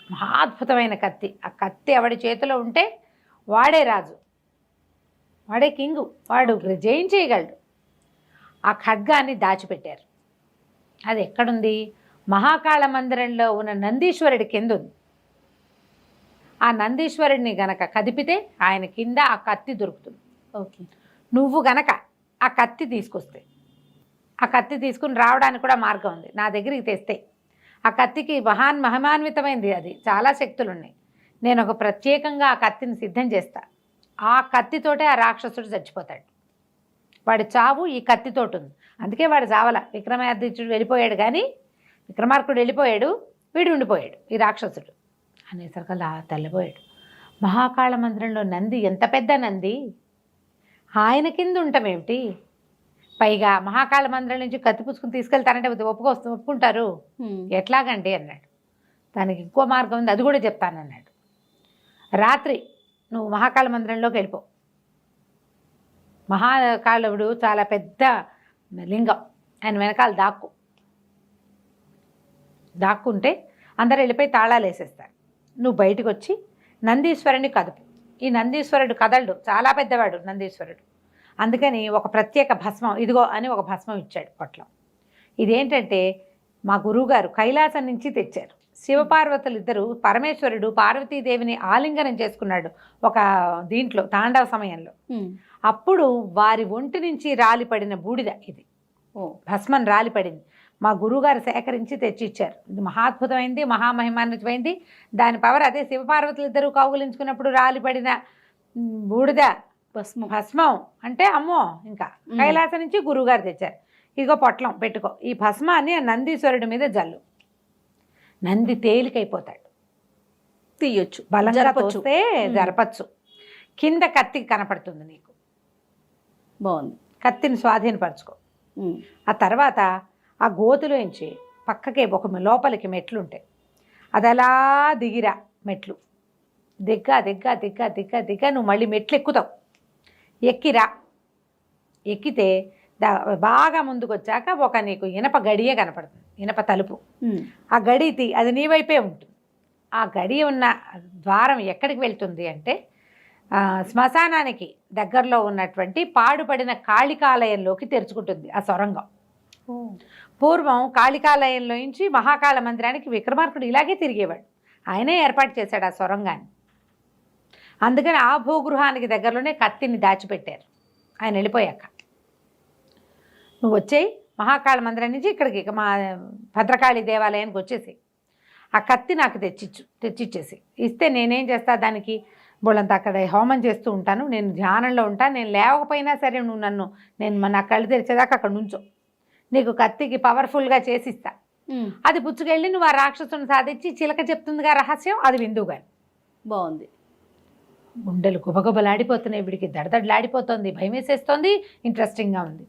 మహాద్భుతమైన కత్తి. ఆ కత్తి ఎవడి చేతిలో ఉంటే వాడే రాజు, వాడే కింగు, వాడు జయించేయగలడు. ఆ ఖడ్గాన్ని దాచిపెట్టారు. అది ఎక్కడుంది? మహాకాళ మందిరంలో ఉన్న నందీశ్వరుడి కింద ఉంది. ఆ నందీశ్వరుడిని గనక కదిపితే ఆయన కింద ఆ కత్తి దొరుకుతుంది. ఓకే, నువ్వు గనక ఆ కత్తి తీసుకొస్తే, ఆ కత్తి తీసుకుని రావడానికి కూడా మార్గం ఉంది. నా దగ్గరికి తెస్తే ఆ కత్తికి మహిమాన్వితమైంది, అది చాలా శక్తులు ఉన్నాయి. నేను ఒక ప్రత్యేకంగా ఆ కత్తిని సిద్ధం చేస్తా. ఆ కత్తితోటే ఆ రాక్షసుడు చచ్చిపోతాడు. వాడి చావు ఈ కత్తితోటి ఉంది. అందుకే వాడు చావల. విక్రమాదిత్యుడు వెళ్ళిపోయాడు, కానీ విక్రమార్కుడు వెళ్ళిపోయాడు, వీడు ఉండిపోయాడు, ఈ రాక్షసుడు. అనేసరికి అలా తెల్లబోయాడు. మహాకాళ మందిరంలో నంది, ఎంత పెద్ద నంది, ఆయన కింద ఉంటామేమిటి? పైగా మహాకాళ మందిరం నుంచి కత్తి పుచ్చుకుని తీసుకెళ్తారంటే ఒప్పుకుంటారు, ఎట్లాగండి అన్నాడు. దానికి ఇంకో మార్గం ఉంది, అది కూడా చెప్తానన్నాడు. రాత్రి నువ్వు మహాకాళ మందిరంలోకి వెళ్ళిపో. మహాకాళుడు చాలా పెద్ద లింగం, ఆయన వెనకాల దాక్కుంటే అందరు వెళ్ళిపోయి తాళాలు వేసేస్తారు. నువ్వు బయటకు వచ్చి నందీశ్వరుని కదుపు. ఈ నందీశ్వరుడు కదలడు, చాలా పెద్దవాడు నందీశ్వరుడు. అందుకని ఒక ప్రత్యేక భస్మం, ఇదిగో అని ఒక భస్మం ఇచ్చాడు పొట్లం. ఇదేంటంటే మా గురువుగారు కైలాసం నుంచి తెచ్చారు. శివపార్వతులు ఇద్దరు, పరమేశ్వరుడు పార్వతీదేవిని ఆలింగనం చేసుకున్నాడు ఒక దీంట్లో తాండవ సమయంలో. అప్పుడు వారి ఒంటి నుంచి రాలిపడిన బూడిద ఇది, భస్మం రాలిపడింది. మా గురువుగారు సేకరించి తెచ్చిచ్చారు. ఇది మహాద్భుతమైంది, మహామహిమాన్వితమైంది. దాని పవర్ అదే. శివపార్వతులు ఇద్దరు కౌగులించుకున్నప్పుడు రాలిపడిన బూడిద భస్మం అంటే అమ్మో, ఇంకా కైలాసం నుంచి గురువుగారు తెచ్చారు. ఇదిగో పొట్లం పెట్టుకో, ఈ భస్మాన్ని నందీశ్వరుడి మీద జల్లు. నంది తేలికైపోతాడు, తీయొచ్చు, బలంగా పోస్తే జరపచ్చు. కింద కత్తి కనపడుతుంది నీకు. బాగుంది. కత్తిని స్వాధీనపరచుకో. ఆ తర్వాత ఆ గోతులోంచి పక్కకే ఒక లోపలికి మెట్లు ఉంటాయి, అది అలా దిగిరా. మెట్లు దిగ్గా నువ్వు మళ్ళీ మెట్లు ఎక్కుతావు. ఎక్కిరా. ఎక్కితే బాగా ముందుకు వచ్చాక ఒక నీకు ఇనప గడియ కనపడుతుంది, ఇనప తలుపు. ఆ గడి అది నీ వైపే ఉంటుంది. ఆ గడి ఉన్న ద్వారం ఎక్కడికి వెళ్తుంది అంటే శ్మశానానికి దగ్గరలో ఉన్నటువంటి పాడుపడిన కాళికాలయంలోకి తెరుచుకుంటుంది ఆ సొరంగం. పూర్వం కాళికాలయంలో నుంచి మహాకాళ మందిరానికి విక్రమార్కుడు ఇలాగే తిరిగేవాడు. ఆయనే ఏర్పాటు చేశాడు ఆ సొరంగాన్ని. అందుకని ఆ భూగృహానికి దగ్గరలోనే కత్తిని దాచిపెట్టారు. ఆయన వెళ్ళిపోయాక నువ్వు వచ్చేయి మహాకాళ మందిరం నుంచి ఇక్కడికి మా భద్రకాళి దేవాలయానికి వచ్చేసి ఆ కత్తి నాకు తెచ్చిచ్చేసి ఇస్తే నేనేం చేస్తా, దానికి బోళ్ళంతా అక్కడ హోమం చేస్తూ ఉంటాను, నేను ధ్యానంలో ఉంటాను. నేను లేవకపోయినా సరే నువ్వు నా కళ్ళు తెరిచేదాకా అక్కడ నుంచో, నీకు కత్తికి పవర్ఫుల్గా చేసిస్తా. అది పుచ్చుకెళ్ళి నువ్వు ఆ రాక్షసుని సాధించి చిలక చెప్తుందిగా రహస్యం, అది విందుగా. బాగుంది. గుండెలు గుబగుబలాడిపోతున్నాయి, వీడికి దడదడలాడిపోతుంది, భయం వేసేస్తోంది, ఇంట్రెస్టింగ్గా ఉంది.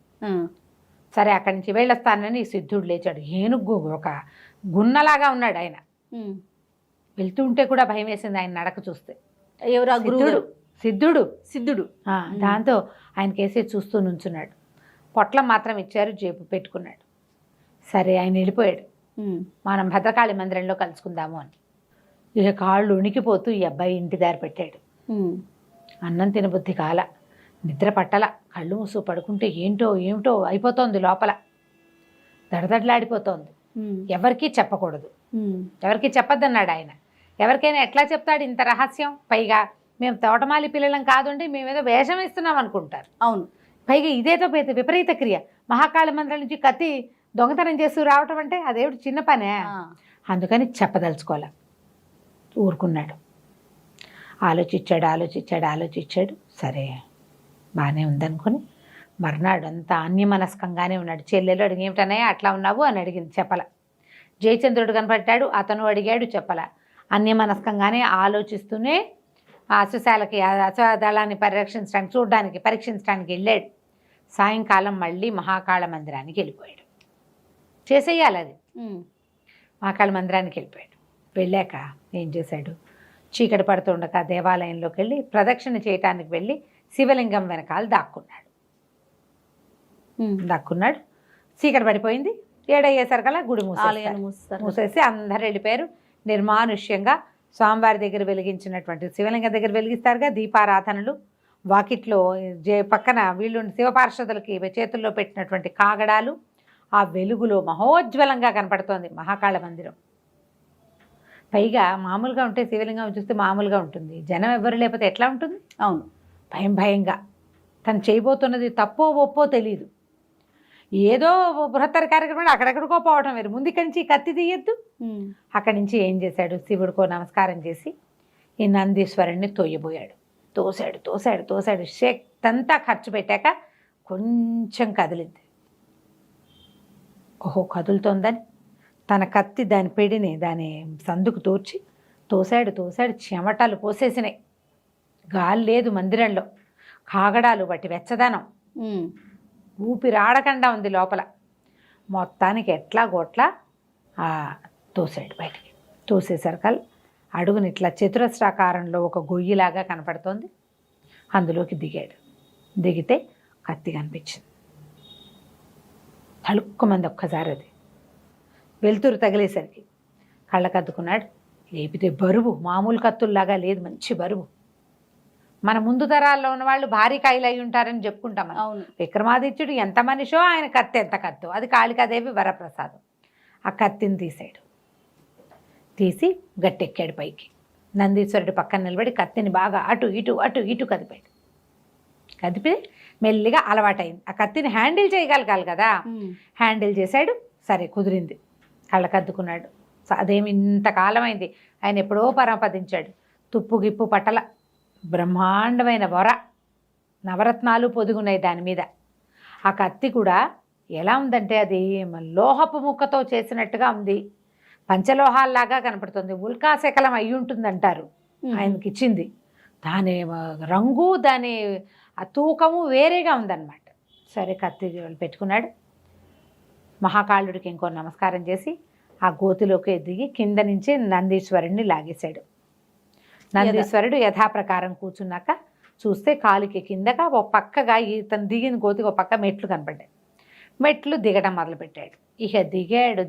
సరే అక్కడి నుంచి వెళ్ళొస్తానని సిద్ధుడు లేచాడు. ఏనుగు ఒక గున్నలాగా ఉన్నాడు ఆయన. వెళ్తూ ఉంటే కూడా భయం వేసింది ఆయన నడక చూస్తే. ఎవరు? గురువుడు సిద్ధుడు. దాంతో ఆయన కేసే చూస్తూ నుంచున్నాడు. పొట్లం మాత్రం ఇచ్చారు, జేబు పెట్టుకున్నాడు. సరే ఆయన వెళ్ళిపోయాడు. మనం భద్రకాళి మందిరంలో కలుసుకుందాము అని. ఇక కాళ్ళు ఉణికిపోతూ ఈ అబ్బాయి ఇంటి దారి పెట్టాడు. అన్నం తినబుద్ధి కాల, నిద్ర పట్టల, కళ్ళు మూసు పడుకుంటే ఏమిటో అయిపోతోంది లోపల, దడదడలాడిపోతోంది. ఎవరికీ చెప్పకూడదు, ఎవరికి చెప్పొద్దన్నాడు ఆయన. ఎవరికైనా ఎట్లా చెప్తాడు ఇంత రహస్యం? పైగా మేము తోటమాలి పిల్లలం కాదండి, మేమేదో వేషం ఇస్తున్నాం అనుకుంటారు. అవును. పైగా ఇదేదో విపరీత క్రియ. మహాకాళి మందిరం నుంచి కత్తి దొంగతనం చేస్తూ రావటం అంటే అదేమిటి చిన్న పనే. అందుకని చెప్పదలుచుకోలే, ఊరుకున్నాడు. ఆలోచించాడు. సరే బాగానే ఉందనుకొని మర్నాడు అంతా అన్యమనస్కంగానే ఉన్నాడు. చెల్లెలు అడిగి ఏమిటనే అట్లా ఉన్నావు అని అడిగింది, చెప్పల. జయచంద్రుడు కనపడ్డాడు, అతను అడిగాడు, చెప్పల. అన్యమనస్కంగానే ఆలోచిస్తూనే అశ్వశాలకి అశ్వదళాన్ని పరీక్షించడానికి వెళ్ళాడు. సాయంకాలం మళ్ళీ మహాకాళ మందిరానికి వెళ్ళిపోయాడు. చేసేయాలి అది. మహాకాళ మందిరానికి వెళ్ళిపోయాడు. వెళ్ళాక ఏం చేశాడు, చీకటి పడుతుండగా దేవాలయంలోకి వెళ్ళి ప్రదక్షిణ చేయటానికి వెళ్ళి శివలింగం వెనకాల దాక్కున్నాడు. చీకటి పడిపోయింది. 7 అయ్యేసరికల్లా గుడి మూసేసి అందరు వెళ్ళిపోయారు. నిర్మానుష్యంగా స్వామివారి దగ్గర వెలిగించినటువంటి శివలింగం దగ్గర వెలిగిస్తారుగా దీపారాధనలు. వాకిట్లో పక్కన వీళ్ళు శివపార్షదులకి చేతుల్లో పెట్టినటువంటి కాగడాలు, ఆ వెలుగులో మహోజ్వలంగా కనపడుతోంది మహాకాళ మందిరం. పైగా మామూలుగా ఉంటే శివలింగం చూస్తే మామూలుగా ఉంటుంది, జనం ఎవరు లేకపోతే ఎట్లా ఉంటుంది? అవును, భయంగా. తను చేయబోతున్నది తప్పో ఒప్పో తెలియదు. ఏదో బృహత్తర కార్యక్రమం అక్కడెక్కడికో పోవటం వేరు. ముందు ఇక్కడి నుంచి కత్తి తీయద్దు. అక్కడి నుంచి ఏం చేశాడు, శివుడికో నమస్కారం చేసి ఈ నందీశ్వరుణ్ణి తోయబోయాడు. తోసాడు. శక్తి అంతా ఖర్చు పెట్టాక కొంచెం కదిలింది. ఓహో కదులుతోందని తన కత్తి దాని పెడిని దాని సందుకు తోసాడు. చెమటలు పోసేసినాయి. గాలి లేదు మందిరంలో. కాగడాలు బట్టి వెచ్చదనం, ఊపిరాడకుండా ఉంది లోపల. మొత్తానికి ఎట్లా గోట్లా తోసాడు బయటికి. తోసేసరికల్ అడుగుని ఇట్లా చతురస్రాకారంలో ఒక గొయ్యిలాగా కనపడుతోంది. అందులోకి దిగితే కత్తి కనిపించింది. తలుక్కుమంది ఒక్కసారి. అది వెలుతురు తగిలేసరికి కళ్ళకద్దుకున్నాడు. లేపితే బరువు మామూలు కత్తుల్లాగా లేదు, మంచి బరువు. మన ముందు తరాల్లో ఉన్న వాళ్ళు భారీ కాయలు అయి ఉంటారని చెప్పుకుంటాం. అవును. విక్రమాదిత్యుడు ఎంత మనిషో ఆయన కత్తి ఎంత కత్తో. అది కాళికాదేవి వరప్రసాదం. ఆ కత్తిని తీసి గట్టెక్కాడు పైకి. నందీశ్వరుడు పక్కన నిలబడి కత్తిని బాగా అటు ఇటు కదిపి మెల్లిగా అలవాటైంది. ఆ కత్తిని హ్యాండిల్ చేయగలగాలి కదా, హ్యాండిల్ చేశాడు. సరే కుదిరింది. కళ్ళకద్దుకున్నాడు. అదేమి ఇంతకాలం అయింది, ఆయన ఎప్పుడో పరమపదించాడు. తుప్పు గిప్పు పట్టల, బ్రహ్మాండమైన వర, నవరత్నాలు పొదుగున్నాయి దాని మీద. ఆ కత్తి కూడా ఎలా ఉందంటే అది లోహపు ముక్కతో చేసినట్టుగా ఉంది, పంచలోహాల్లాగా కనపడుతుంది. ఉల్కాశకలం అయి ఉంటుందంటారు ఆయనకి ఇచ్చింది. దాని రంగు దాని ఆ తూకము వేరేగా ఉందన్నమాట. సరే కత్తి పెట్టుకున్నాడు. మహాకాళుడికి ఇంకో నమస్కారం చేసి ఆ గోతిలోకి దిగి కింద నుంచి నందీశ్వరుణ్ణి లాగేశాడు. నందీశ్వరుడు యథాప్రకారం కూర్చున్నాక చూస్తే కాలికి కిందగా ఒక పక్కగా తను దిగిన గోతికి ఒక పక్క మెట్లు కనపడ్డాయి. మెట్లు దిగడం మొదలుపెట్టాడు. ఇక దిగాడు.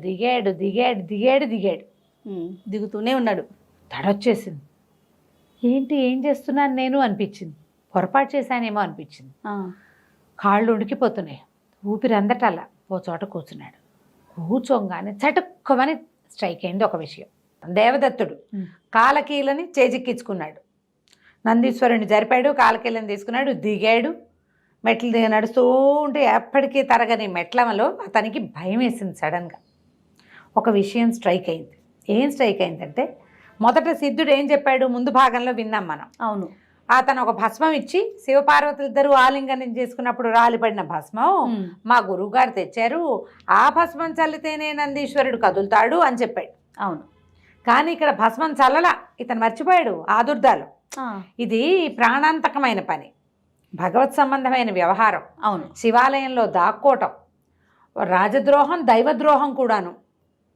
దిగుతూనే ఉన్నాడు. తడొచ్చేసింది. ఏం చేస్తున్నాను నేను అనిపించింది. పొరపాటు చేశానేమో అనిపించింది. కాళ్ళు ఉడికిపోతున్నాయి, ఊపిరి అందటల్లా. ఓ చోట కూర్చున్నాడు. కూర్చోగానే చటుక్కమని స్ట్రైక్ అయింది ఒక విషయం. దేవదత్తుడు కాలకీలని చేజిక్కించుకున్నాడు. నందీశ్వరుని జరిపాడు, కాలకీలను తీసుకున్నాడు, దిగాడు. మెట్లు నడుస్తూ ఉంటే ఎప్పటికీ తరగని మెట్లమలో అతనికి భయం వేసింది. సడన్గా ఒక విషయం స్ట్రైక్ అయింది. ఏం స్ట్రైక్ అయిందంటే, మొదట సిద్ధుడు ఏం చెప్పాడు ముందు భాగంలో విన్నాం మనం. అవును. అతను ఒక భస్మం ఇచ్చి శివపార్వతులు ఇద్దరు ఆలింగనం చేసుకున్నప్పుడు రాలిపడిన భస్మం మా గురువుగారు తెచ్చారు, ఆ భస్మం చల్లితేనే నందీశ్వరుడు కదులుతాడు అని చెప్పాడు. అవును. కానీ ఇక్కడ భస్మం చల్లలా, ఇతను మర్చిపోయాడు ఆదుర్దాలు. ఇది ప్రాణాంతకమైన పని, భగవత్ సంబంధమైన వ్యవహారం. అవును. శివాలయంలో దాక్కోవటం రాజద్రోహం, దైవద్రోహం కూడాను.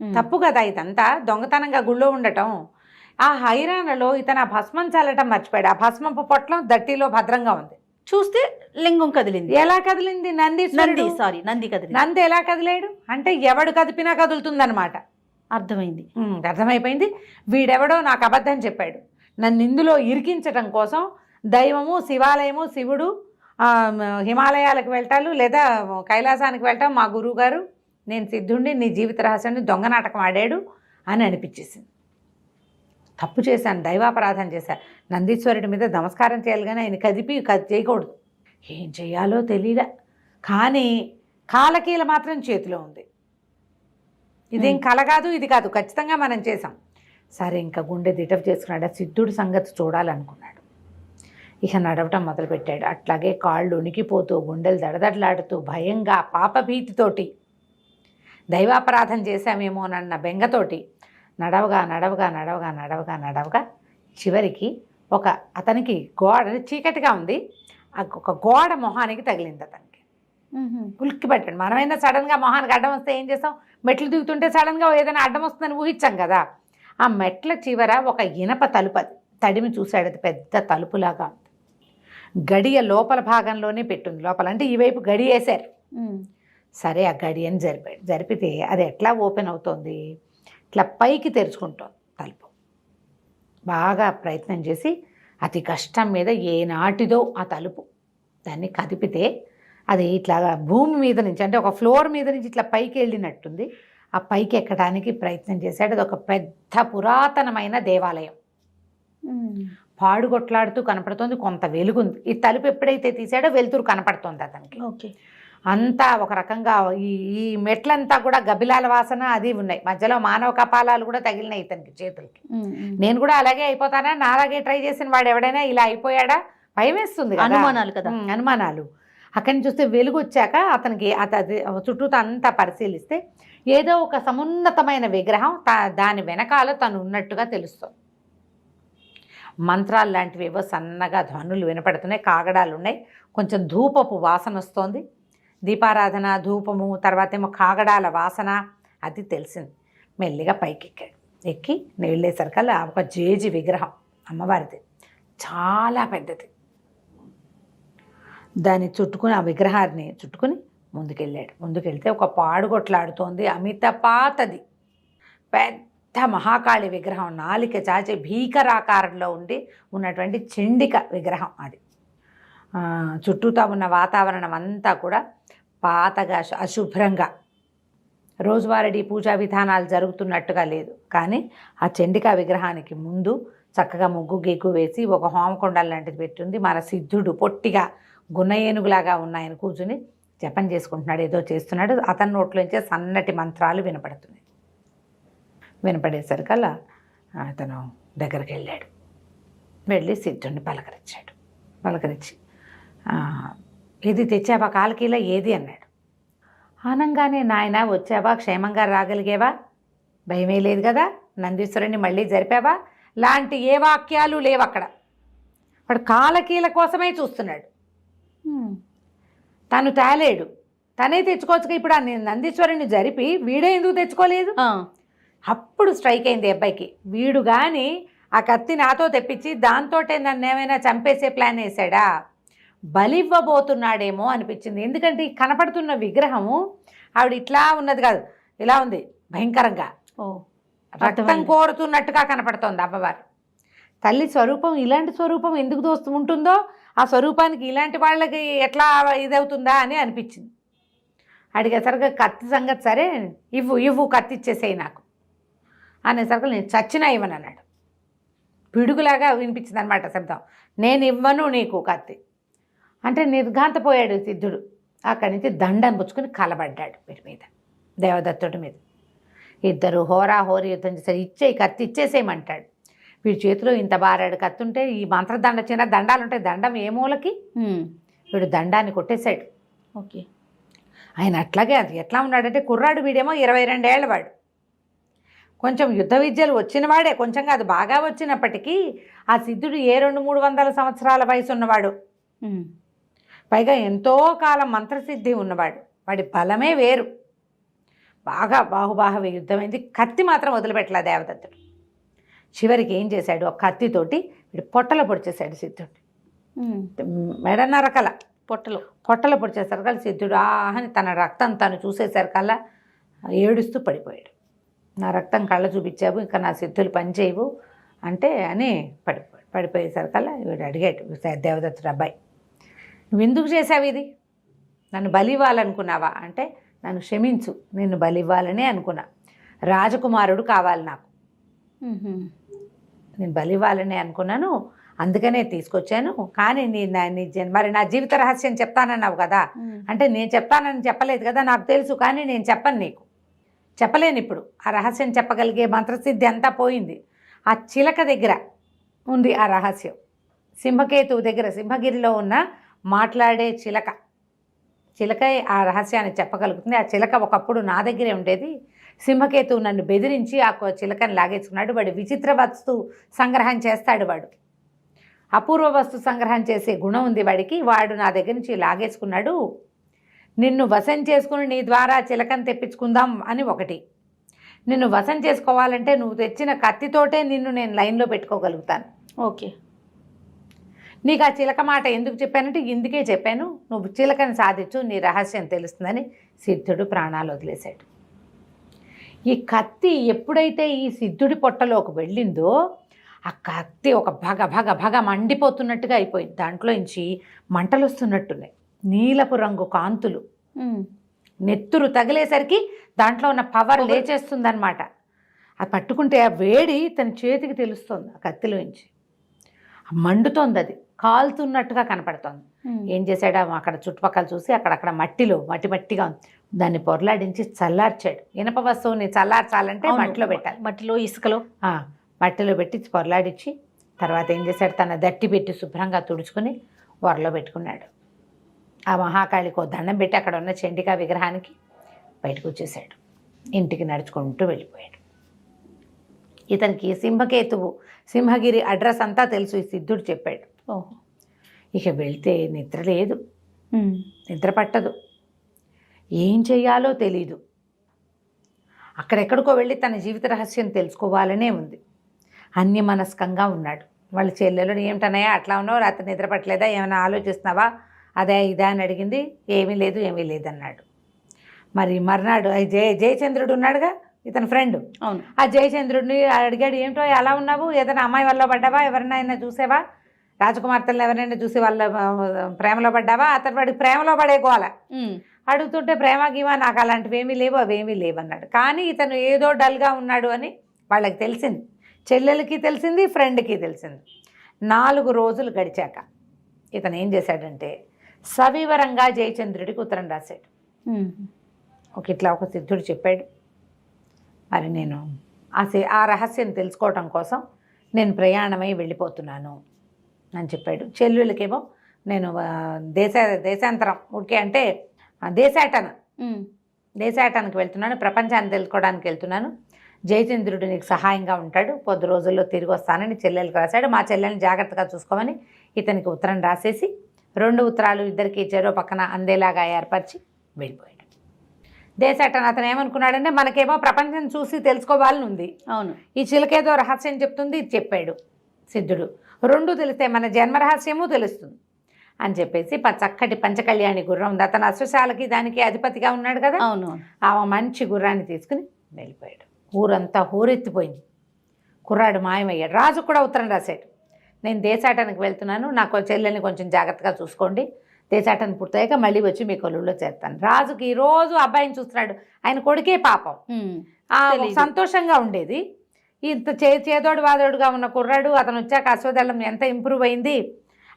తప్పు కదా ఇదంతా, దొంగతనంగా గుళ్ళో ఉండటం. ఆ హైరాణలో ఇతను ఆ భస్మం చల్లటం మర్చిపోయాడు. ఆ భస్మపు పొట్లం దట్టిలో భద్రంగా ఉంది. చూస్తే లింగం కదిలింది. ఎలా కదిలింది? నంది కదిలింది. నంది ఎలా కదిలేడు అంటే ఎవడు కదిపినా కదులుతుందన్నమాట. అర్థమైపోయింది. వీడెవడో నాకు అబద్ధం చెప్పాడు, నన్ను ఇందులో ఇరికించటం కోసం దైవము, శివాలయము, శివుడు, హిమాలయాలకు వెళ్ళటాలు లేదా కైలాసానికి వెళ్ళటం మా గురువుగారు, నేను సిద్ధుడిని, నీ జీవిత రహస్యాన్ని దొంగ నాటకం ఆడాడు అని అనిపించేసింది. తప్పు చేశాను, దైవాపరాధం చేశాను. నందీశ్వరుడి మీద నమస్కారం చేయాలి కానీ ఆయన కదిపి చేయకూడదు. ఏం చేయాలో తెలియదా, కానీ కాలకీల మాత్రం చేతిలో ఉంది. ఇదేం కల కాదు, ఇది కాదు, ఖచ్చితంగా మనం చేసాం. సరే ఇంకా గుండె దిటవ్ చేసుకున్నాడు. ఆ సిద్ధుడి సంగతి చూడాలనుకున్నాడు. ఇక నడవటం మొదలుపెట్టాడు. అట్లాగే కాళ్ళు ఉనికిపోతూ, గుండెలు దడదడలాడుతూ, భయంగా, పాపభీతితోటి, దైవాపరాధం చేశామేమోనన్న బెంగతోటి నడవగా నడవగా నడవగా నడవగా నడవగా చివరికి అతనికి గోడ చీకటిగా ఉంది, ఒక గోడ మొహానికి తగిలింది. అతనికి ఉలిక్కి పట్టాడు. మనమైనా సడన్గా మొహానికి అడ్డం వస్తే ఏం చేస్తాం? మెట్లు దిగుతుంటే సడన్గా ఏదైనా అడ్డం వస్తుందని ఊహించాం కదా. ఆ మెట్ల చివర ఒక ఇనప తలుపు, అది తడిమి చూశాడు. అది పెద్ద తలుపులాగా ఉంది. గడియ లోపల భాగంలోనే పెట్టుంది. లోపల అంటే ఈ వైపు గడి వేశారు. సరే ఆ గడియని జరిపితే అది ఎట్లా ఓపెన్ అవుతోంది, ఇట్లా పైకి తెరుచుకుంటోంది తలుపు. బాగా ప్రయత్నం చేసి అతి కష్టం మీద ఏనాటిదో ఆ తలుపు దాన్ని కదిపితే అది ఇట్లాగా భూమి మీద నుంచి, అంటే ఒక ఫ్లోర్ మీద నుంచి ఇట్లా పైకి వెళ్ళినట్టుంది. ఆ పైకి ఎక్కడానికి ప్రయత్నం చేశాడు. అది ఒక పెద్ద పురాతనమైన దేవాలయం. పాడుగొట్లాడుతూ కనపడుతోంది. కొంత వెలుగుంది. ఈ తలుపు ఎప్పుడైతే తీసాడో వెలుతురు కనపడుతోంది అతనికి. ఓకే. అంతా ఒక రకంగా ఈ మెట్లంతా కూడా గబిలాల వాసన అది ఉన్నాయి. మధ్యలో మానవ కపాలాలు కూడా తగిలినాయి ఇతనికి చేతులకి. నేను కూడా అలాగే అయిపోతానా, నాలాగే ట్రై చేసిన వాడు ఎవడైనా ఇలా అయిపోయాడా, భయం వేస్తుంది కదా, అనుమానాలు కదా, అనుమానాలు. అక్కడి నుంచి చూస్తే వెలుగు వచ్చాక అతనికి చుట్టూతో అంతా పరిశీలిస్తే ఏదో ఒక సమున్నతమైన విగ్రహం దాని వెనకాల తను ఉన్నట్టుగా తెలుస్తుంది. మంత్రాలు లాంటివి ఏవో సన్నగా ధ్వనులు వినపడుతున్నాయి, కాగడాలు ఉన్నాయి, కొంచెం ధూపపు వాసన వస్తోంది. దీపారాధన, ధూపము, తర్వాత ఏమో కాగడాల వాసన, అది తెలిసింది. మెల్లిగా పైకి ఎక్కి వెళ్ళేసరికల్లా ఒక జేజి విగ్రహం అమ్మవారిది, చాలా పెద్దది. దాన్ని చుట్టుకుని, ఆ విగ్రహాన్ని చుట్టుకుని ముందుకెళ్ళాడు. ముందుకెళ్తే ఒక పాడుగొట్లాడుతోంది, అమిత పాతది పెద్ద మహాకాళి విగ్రహం, నాలిక చాచి భీకరాకారంలో ఉన్నటువంటి చండిక విగ్రహం అది. చుట్టూతా ఉన్న వాతావరణం అంతా కూడా పాతగా, అశుభ్రంగా, రోజువారీ పూజా విధానాలు జరుగుతున్నట్టుగా లేదు. కానీ ఆ చండికా విగ్రహానికి ముందు చక్కగా ముగ్గు గీగ్గు వేసి ఒక హోమకొండ లాంటిది పెట్టింది. మన సిద్ధుడు పొట్టిగా గున్న ఏనుగులాగా ఉన్నాయని కూర్చుని జపం చేసుకుంటున్నాడు, ఏదో చేస్తున్నాడు. అతని నోట్లోంచే సన్నటి మంత్రాలు వినపడుతున్నాయి. వినపడేసరికల్లా అతను దగ్గరికి వెళ్ళాడు. వెళ్ళి సిద్ధుడిని పలకరించి ఏది తెచ్చావా కాలకీలా, ఏది అన్నాడు. ఆనంగానే, నాయన వచ్చావా, క్షేమంగా రాగలిగేవా, భయమే లేదు కదా, నందీశ్వరుని మళ్ళీ జరిపావా, లాంటి ఏ వాక్యాలు లేవు అక్కడ. వాడు కాలకీల కోసమే చూస్తున్నాడు. తను తేలేడు, తనే తెచ్చుకోవచ్చు. ఇప్పుడు ఆ నందీశ్వరుని జరిపి వీడే ఎందుకు తెచ్చుకోలేదు? అప్పుడు స్ట్రైక్ అయింది అబ్బాయికి. వీడు కానీ ఆ కత్తి నాతో తెప్పించి దాంతోటే నన్ను ఏమైనా చంపేసే ప్లాన్ వేసాడా, బలివ్వబోతున్నాడేమో అనిపించింది. ఎందుకంటే ఈ కనపడుతున్న విగ్రహము ఆవిడ ఇట్లా ఉన్నది కాదు, ఇలా ఉంది, భయంకరంగా రక్తం కోరుతున్నట్టుగా కనపడుతోంది అమ్మవారు. తల్లి స్వరూపం ఇలాంటి స్వరూపం ఎందుకు ఉంటుందో, ఆ స్వరూపానికి ఇలాంటి వాళ్ళకి ఎట్లా ఇదవుతుందా అని అనిపించింది. అడిగేసరికి కత్తి సంగతి సరే, ఇవ్వు కత్తి ఇచ్చేసేయి నాకు అనేసరికి నేను చచ్చినా ఇవ్వను అన్నాడు. పిడుగులాగా వినిపించింది అనమాట శబ్దం. నేను ఇవ్వను నీకు కత్తి అంటే నిర్ఘాంతపోయాడు సిద్ధుడు. అక్కడి నుంచి దండం పుచ్చుకొని కలబడ్డాడు వీడి మీద, దేవదత్తుడి మీద. ఇద్దరు హోరాహోరీ యుద్ధం చేశారు. కత్తి ఇచ్చేసేయమంటాడు. వీడి చేతిలో ఇంత బారాడు కత్తి ఉంటే, ఈ మంత్రదండ చిన్న దండాలు ఉంటాయి, దండం ఏ మూలకి, వీడు దండాన్ని కొట్టేశాడు. ఓకే. ఆయన అట్లాగే అది ఎట్లా ఉన్నాడంటే, కుర్రాడు వీడేమో 22 ఏళ్ళ వాడు, కొంచెం యుద్ధ విద్యలు వచ్చినవాడే, కొంచెం కాదు బాగా వచ్చినప్పటికీ ఆ సిద్ధుడు 200-300 సంవత్సరాల వయసు ఉన్నవాడు, పైగా ఎంతో కాలం మంత్రసిద్ధి ఉన్నవాడు. వాడి బలమే వేరు. బాగా బాహుబాహ యుద్ధమైంది. కత్తి మాత్రం వదిలిపెట్టలే దేవదత్తుడు. చివరికి ఏం చేశాడు, ఒక కత్తితోటి వీడు పొట్టలో పొడిచేశాడు సిద్ధుడు. మెడన్నరకల పొట్టలో పొడిచేసరికల్లా సిద్ధుడు ఆహని తన రక్తం తను చూసేసరికల్లా ఏడుస్తూ పడిపోయాడు. నా రక్తం కళ్ళ చూపించావు, ఇంకా నా సిద్ధులు పనిచేయవు అంటే అని పడిపోయేసరికల్లా వీడు అడిగాడు దేవదత్తుడు, అబ్బాయి నువ్వు ఎందుకు చేసావు ఇది, నన్ను బలి ఇవ్వాలనుకున్నావా అంటే, నన్ను క్షమించు, నిన్ను బలి ఇవ్వాలనే అనుకున్నా, రాజకుమారుడు కావాలి నాకు, నేను బలి ఇవ్వాలని అనుకున్నాను, అందుకనే తీసుకొచ్చాను. కానీ మరి నా జీవిత రహస్యం చెప్తానన్నావు కదా, అంటే నేను చెప్తానని చెప్పలేదు కదా, నాకు తెలుసు, కానీ నేను చెప్పను, నీకు చెప్పలేను ఇప్పుడు. ఆ రహస్యం చెప్పగలిగే మంత్రసిద్ధి అంతా పోయింది. ఆ చిలక దగ్గర ఉంది ఆ రహస్యం. సింహకేతువు దగ్గర, సింహగిరిలో ఉన్న మాట్లాడే చిలక ఆ రహస్యాన్ని చెప్పగలుగుతుంది. ఆ చిలక ఒకప్పుడు నా దగ్గరే ఉండేది. సింహకేతువు నన్ను బెదిరించి ఆ చిలకని లాగేసుకున్నాడు. వాడు విచిత్ర వస్తు సంగ్రహం చేస్తాడు. వాడు అపూర్వ వస్తు సంగ్రహం చేసే గుణం ఉంది వాడికి. వాడు నా దగ్గర నుంచి లాగేసుకున్నాడు. నిన్ను వశం చేసుకుని నీ ద్వారా చిలకని తెప్పించుకుందాం అని ఒకటి. నిన్ను వశం చేసుకోవాలంటే నువ్వు తెచ్చిన కత్తితోటే నిన్ను నేను లైన్లో పెట్టుకోగలుగుతాను. ఓకే. నీకు ఆ చిలక మాట ఎందుకు చెప్పానంటే ఇందుకే చెప్పాను, నువ్వు చిలకని సాధించు, నీ రహస్యం తెలుస్తుందని సిద్ధుడు ప్రాణాలు వదిలేశాడు. ఈ కత్తి ఎప్పుడైతే ఈ సిద్ధుడి పొట్టలోకి వెళ్ళిందో ఆ కత్తి ఒక భగ మండిపోతున్నట్టుగా అయిపోయింది. దాంట్లో నుంచి మంటలు వస్తున్నట్టున్నాయి, నీలపు రంగు కాంతులు. నెత్తురు తగిలేసరికి దాంట్లో ఉన్న పవర్ లేచేస్తుందన్నమాట. అది పట్టుకుంటే ఆ వేడి తన చేతికి తెలుస్తుంది. ఆ కత్తిలోంచి మండుతోంది, అది కాలుతున్నట్టుగా కనపడుతోంది. ఏం చేశాడు, అక్కడ చుట్టుపక్కల చూసి అక్కడక్కడ మట్టిగా ఉంది, దాన్ని పొరలాడించి చల్లార్చాడు. ఇనప వస్తువుని చల్లార్చాలంటే మట్టిలో పెట్టాలి. మట్టిలో, ఇసుకలో, మట్టిలో పెట్టి పొరలాడించి తర్వాత ఏం చేశాడు, తన దట్టి పెట్టి శుభ్రంగా తుడుచుకొని వరలో పెట్టుకున్నాడు. ఆ మహాకాళికి దండం పెట్టి అక్కడ ఉన్న చండికా విగ్రహానికి బయటకు వచ్చేసాడు. ఇంటికి నడుచుకుంటూ వెళ్ళిపోయాడు. ఇతనికి సింహకేతువు, సింహగిరి అడ్రస్ అంతా తెలుసు. ఈ సిద్ధుడు చెప్పాడు. ఓహో. ఇక వెళ్తే నిద్ర లేదు, నిద్ర పట్టదు, ఏం చెయ్యాలో తెలీదు. అక్కడెక్కడికో వెళ్ళి తన జీవిత రహస్యం తెలుసుకోవాలనే ఉంది. అన్యమనస్కంగా ఉన్నాడు. వాళ్ళ చెల్లెలు, ఏమిటనయ్యా అట్లా ఉన్నావు, రాత్రి నిద్ర పట్టలేదా, ఏమైనా ఆలోచిస్తున్నావా, అదే ఇదా అని అడిగింది. ఏమీ లేదన్నాడు. మరి మర్నాడు జయచంద్రుడు ఉన్నాడుగా, ఇతని ఫ్రెండ్. అవును. ఆ జయచంద్రుడిని అడిగాడు, ఏమిటో ఎలా ఉన్నావు, ఏదైనా అమ్మాయి వల్ల పడ్డావా, ఎవరినైనా చూసావా, రాజకుమార్తెలను ఎవరైనా చూసి వాళ్ళ ప్రేమలో పడ్డావా, అతను వాడికి ప్రేమలో పడేకోవాల అడుగుతుంటే ప్రేమ గీమా నాకు అలాంటివి అవేమీ లేవన్నాడు. కానీ ఇతను ఏదో డల్గా ఉన్నాడు అని వాళ్ళకి తెలిసింది, చెల్లెలకి తెలిసింది, ఫ్రెండ్కి తెలిసింది. 4 రోజులు గడిచాక ఇతను ఏం చేశాడంటే సవివరంగా జయచంద్రుడికి ఉత్తరం రాశాడు. ఇట్లా ఒక సిద్ధుడు చెప్పాడు, మరి నేను ఆ రహస్యం తెలుసుకోవటం కోసం నేను ప్రయాణమై వెళ్ళిపోతున్నాను అని చెప్పాడు. చెల్లెలకేమో నేను దేశాంతరం అంటే దేశాటనకు వెళ్తున్నాను, ప్రపంచాన్ని తెలుసుకోవడానికి వెళ్తున్నాను, జయచంద్రుడు నీకు సహాయంగా ఉంటాడు, 10 రోజుల్లో తిరిగి వస్తానని చెల్లెలకు రాశాడు. మా చెల్లెల్ని జాగ్రత్తగా చూసుకోమని ఇతనికి ఉత్తరం రాసేసి 2 ఉత్తరాలు ఇద్దరికి చెరో పక్కన అందేలాగా ఏర్పరిచి వెళ్ళిపోయాడు. దేశాటన అతను ఏమనుకున్నాడంటే మనకేమో ప్రపంచం చూసి తెలుసుకోవాలని ఉంది, అవును, ఈ చిలకేదో రహస్యం చెప్తుంది, ఇది చెప్పాడు సిద్ధుడు. 2 తెలిస్తే మన జన్మ రహస్యము తెలుస్తుంది అని చెప్పేసి చక్కటి పంచకళ్యాణి గుర్రం ఉంది, అతను అశ్వశాలకి దానికి అధిపతిగా ఉన్నాడు కదా, అవును, ఆ మంచి గుర్రాన్ని తీసుకుని వెళ్ళిపోయాడు. ఊరంతా హోరెత్తిపోయింది. కుర్రాడు మాయమయ్యాడు. రాజు కూడా ఉత్తరం రాశాడు, నేను దేశాటనకు వెళ్తున్నాను, నాకు చెల్లెల్ని కొంచెం జాగ్రత్తగా చూసుకోండి, దేశాటన పూర్తయ్యాక మళ్ళీ వచ్చి మీ కొలువులో చేస్తాను. రాజుకి రోజు అబ్బాయిని చూస్తున్నాడు, ఆయన కొడుకే పాపం సంతోషంగా ఉండేది. ఇంత చేదోడు వాదోడుగా ఉన్న కుర్రాడు అతను వచ్చాక అశ్వదళం ఎంత ఇంప్రూవ్ అయింది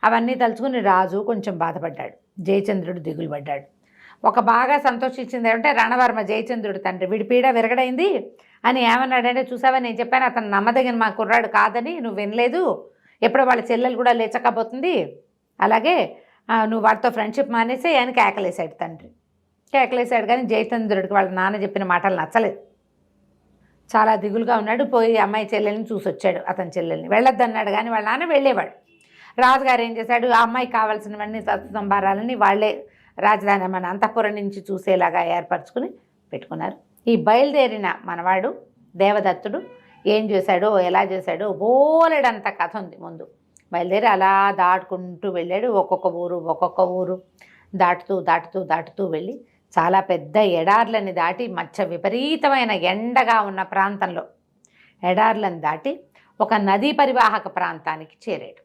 అవన్నీ తలుచుకుని రాజు కొంచెం బాధపడ్డాడు. జయచంద్రుడు దిగులు పడ్డాడు. బాగా సంతోషించింది ఏమంటే రణవర్మ జయచంద్రుడు తండ్రి, వీడి పీడ విరగడైంది అని ఏమన్నాడంటే, చూసావా నేను చెప్పాను అతను నమ్మదగిన మా కుర్రాడు కాదని, నువ్వు వినలేదు, ఎప్పుడో వాళ్ళ చెల్లెలు కూడా లేచకపోతుంది, అలాగే నువ్వు వాడితో ఫ్రెండ్షిప్ మానేసి ఆయన కేకలేశాడు. తండ్రి కేకలేశాడు, కానీ జయచంద్రుడికి వాళ్ళ నాన్న చెప్పిన మాటలు నచ్చలేదు. చాలా దిగులుగా ఉన్నాడు. పోయి అమ్మాయి చెల్లెల్ని చూసి వచ్చాడు. అతని చెల్లెల్ని వెళ్ళొద్దన్నాడు, కానీ వాళ్ళ నాన్న వెళ్ళేవాడు. రాజుగారు ఏం చేశాడు, ఆ అమ్మాయికి కావాల్సినవన్నీ సంభారాలని వాళ్ళే రాజధాని మన అంతఃపురం నుంచి చూసేలాగా ఏర్పరచుకుని పెట్టుకున్నారు. ఈ బయలుదేరిన మనవాడు దేవదత్తుడు ఏం చేశాడో ఎలా చేశాడో బోలెడంత కథ ఉంది. ముందు బయలుదేరి అలా దాటుకుంటూ వెళ్ళాడు. ఒక్కొక్క ఊరు దాటుతూ వెళ్ళి చాలా పెద్ద ఎడార్లని దాటి మధ్య విపరీతమైన ఎండగా ఉన్న ప్రాంతంలో ఎడార్లను దాటి ఒక నదీ పరివాహక ప్రాంతానికి చేరాడు.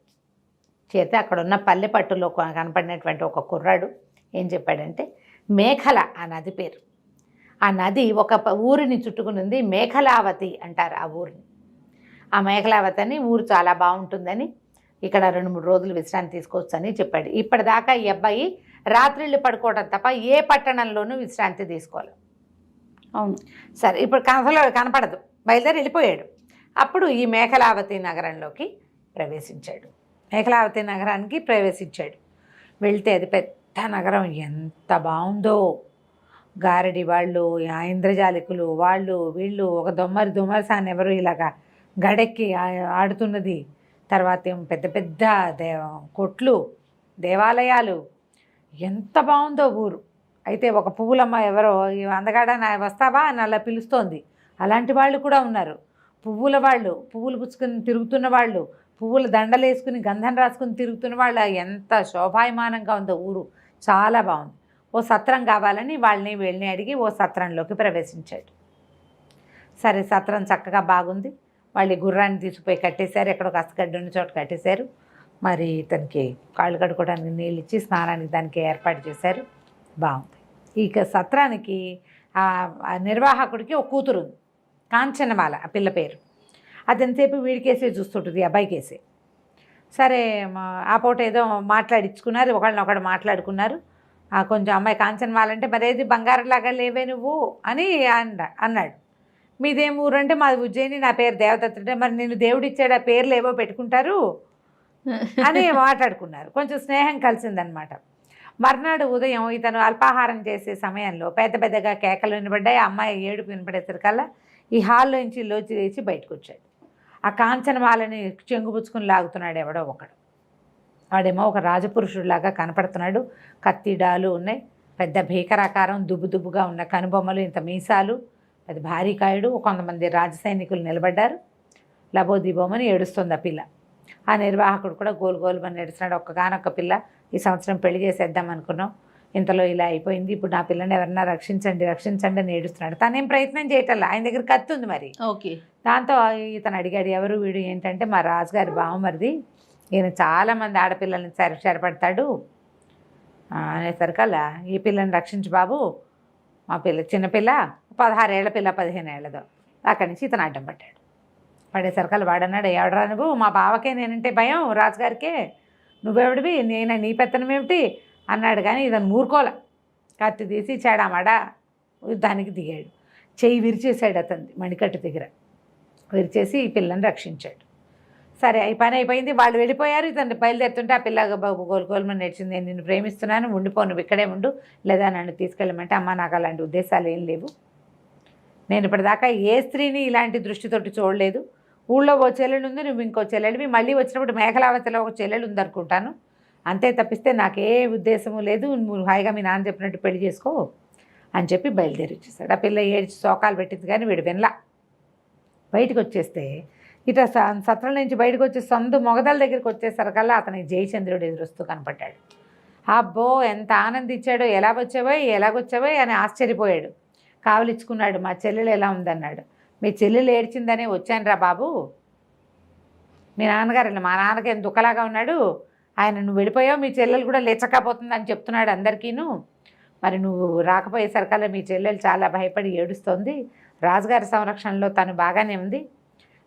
చేరితే అక్కడ ఉన్న పల్లెపట్టులో కనపడినటువంటి ఒక కుర్రాడు ఏం చెప్పాడంటే, మేఖల ఆ నది పేరు. ఆ నది ఒక ఊరిని చుట్టుకుని ఉంది, మేఖలావతి అంటారు ఆ ఊరిని. ఆ మేఖలావతి అని ఊరు చాలా బాగుంటుందని ఇక్కడ 2-3 రోజులు విశ్రాంతి తీసుకోవచ్చు అని చెప్పాడు. ఇప్పటిదాకా ఈ అబ్బాయి రాత్రిళ్ళు పడుకోవడం తప్ప ఏ పట్టణంలోనూ విశ్రాంతి తీసుకోవాలి. అవును. సరే, ఇప్పుడు కథలో కనపడదు, బయలుదేరి వెళ్ళిపోయాడు. అప్పుడు ఈ మేఖలావతి నగరంలోకి ప్రవేశించాడు. మేఖలావతి నగరానికి ప్రవేశించాడు. వెళ్తే అది పెద్ద నగరం, ఎంత బాగుందో. గారడి వాళ్ళు, ఇంద్రజాలికులు, వాళ్ళు వీళ్ళు, ఒక దొమ్మరిసాన్ని ఎవరు ఇలాగా గడెక్కి ఆడుతున్నది. తర్వాత ఏమో పెద్ద పెద్ద కొట్లు, దేవాలయాలు, ఎంత బాగుందో ఊరు. అయితే ఒక పువ్వులమ్మ ఎవరో, అందగాడ వస్తావా అని అలా పిలుస్తోంది. అలాంటి వాళ్ళు కూడా ఉన్నారు. పువ్వుల వాళ్ళు, పువ్వులు పుచ్చుకుని తిరుగుతున్న వాళ్ళు, పువ్వుల దండలు వేసుకుని గంధం రాసుకుని తిరుగుతున్న వాళ్ళు. ఎంత శోభాయమానంగా ఉందో ఊరు, చాలా బాగుంది. ఓ సత్రం కావాలని వీళ్ళని అడిగి ఓ సత్రంలోకి ప్రవేశించాడు. సరే, సత్రం చక్కగా బాగుంది. వాళ్ళు గుర్రాన్ని తీసుకుపోయి కట్టేశారు, ఎక్కడో కసగడ్డి ఉన్న చోట కట్టేశారు. మరి ఇతనికి కాళ్ళు కడుక్కోవడానికి నీళ్ళు ఇచ్చి స్నానానికి దానికి ఏర్పాటు చేశారు. బాగుంది. ఇక సత్రానికి ఆ నిర్వాహకుడికి ఒక కూతురు ఉంది, కాంచనమాల ఆ పిల్ల పేరు. అతనిసేపు వీడికేసే చూస్తుంటుంది, అబ్బాయికేసే. సరే, ఆ పూట ఏదో మాట్లాడించుకున్నారు, ఒకళ్ళనొకడు మాట్లాడుకున్నారు. కొంచెం అమ్మాయి కాంచనమాల అంటే, మరేది బంగారంలాగా లేవే నువ్వు అని అన్నాడు. మీదేం ఊరు అంటే, మాది ఉజ్జయిని, నా పేరు దేవదత్త. అంటే, మరి నేను దేవుడు ఇచ్చాడు, ఆ పేర్లు ఏవో పెట్టుకుంటారు అని మాట్లాడుకున్నారు. కొంచెం స్నేహం కలిసిందనమాట. మర్నాడు ఉదయం ఇతను అల్పాహారం చేసే సమయంలో పెద్ద పెద్దగా కేకలు వినబడ్డాయి. అమ్మాయి ఏడుపు వినపడేసరికల్లా ఈ హాల్లోంచి లేచి బయటకు వచ్చాడు. ఆ కాంచనమాలని చెంగుపుచ్చుకుని లాగుతున్నాడు ఎవడో ఒకడు. వాడేమో ఒక రాజపురుషుడిలాగా కనపడుతున్నాడు. కత్తిడాలు ఉన్నాయి, పెద్ద భీకరాకారం, దుబ్బుగా ఉన్న కనుబొమ్మలు, ఇంత మీసాలు, పెద్ద భారీకాయుడు. కొంతమంది రాజసైనికులు నిలబడ్డారు. లబోదిబోమని ఏడుస్తుంది ఆ పిల్ల. ఆ నిర్వాహకుడు కూడా గోలుమని ఏడుస్తున్నాడు. ఒక్కగానొక్క పిల్ల, ఈ సంవత్సరం పెళ్లి చేసేద్దాం అనుకున్నాం, ఇంతలో ఇలా అయిపోయింది, ఇప్పుడు నా పిల్లని ఎవరన్నా రక్షించండి అని ఏడుస్తున్నాడు. తనేం ప్రయత్నం చేయటల్లా, ఆయన దగ్గర కత్తి ఉంది మరి. ఓకే. దాంతో ఇతను అడిగాడు, ఎవరు వీడు ఏంటంటే, మా రాజుగారి బావమరిది, ఈయన చాలామంది ఆడపిల్లల్ని చెరపడతాడు అనేసరికల్లా, ఈ పిల్లని రక్షించు బాబు, మా పిల్ల చిన్నపిల్ల, 16 ఏళ్ల పిల్ల, 15 ఏళ్ళదో. అక్కడి నుంచి ఇతను అడ్డం పడ్డాడు. పడేసరికల్లా వాడన్నాడు, ఎవడరా నువ్వు, మా బావకే నేనంటే భయం, రాజుగారికే, నువ్వెవడివి, నీ పెత్తనం ఏమిటి అన్నాడు. కానీ ఇతను మూర్కోల, కత్తి తీసి చెడామడా యుద్ధానికి దిగాడు. చెయ్యి విరిచేశాడు అతన్ని మణికట్టు దగ్గర, విరిచేసి ఈ పిల్లని రక్షించాడు. సరే, ఈ పని అయిపోయింది, వాళ్ళు వెళ్ళిపోయారు. ఇతను బయలుదేరుతుంటే ఆ పిల్ల బాబు గోలుమని నేర్చింది, నేను నిన్ను ప్రేమిస్తున్నాను, ఉండిపో, నువ్వు ఇక్కడే ఉండు, లేదా నన్ను తీసుకెళ్ళమంటే, అమ్మ నాకు అలాంటి ఉద్దేశాలు ఏం లేవు, నేను ఇప్పటిదాకా ఏ స్త్రీని ఇలాంటి దృష్టితోటి చూడలేదు, ఊళ్ళో ఓ చెల్లెలు ఉంది, నువ్వు ఇంకో చెల్లెలివి, మళ్ళీ వచ్చినప్పుడు మేఖలావతిలో ఒక చెల్లెలు ఉందనుకుంటాను, అంతే తప్పిస్తే నాకే ఉద్దేశము లేదు, నువ్వు హాయిగా మీ నాన్న చెప్పినట్టు పెళ్లి చేసుకో అని చెప్పి బయలుదేరి వచ్చేసాడు. ఆ పిల్ల ఏడ్చి శోకాలు పెట్టింది, కానీ వీడు వినలా. బయటకు వచ్చేస్తే ఇట సత్రం నుంచి బయటకు వచ్చే మొగదల దగ్గరికి వచ్చేసరికల్లా అతనికి జయచంద్రుడు ఎదురొస్తూ కనపడ్డాడు. అబ్బో, ఎంత ఆనందించాడో, ఎలాగొచ్చావో అని ఆశ్చర్యపోయాడు. కావలిచ్చుకున్నాడు. మా చెల్లెలు ఎలా ఉందన్నాడు. మీ చెల్లెలు ఏడ్చిందనే వచ్చాను రా బాబు, మీ నాన్నగారు, మా నాన్నకి ఎంత దుఃఖలాగా ఉన్నాడు, ఆయన నువ్వు వెళ్ళిపోయావు, మీ చెల్లెలు కూడా లేచకపోతుందని చెప్తున్నాడు అందరికీను, మరి నువ్వు రాకపోయేసరికల్లా మీ చెల్లెలు చాలా భయపడి ఏడుస్తోంది, రాజుగారి సంరక్షణలో తను బాగానే ఉంది,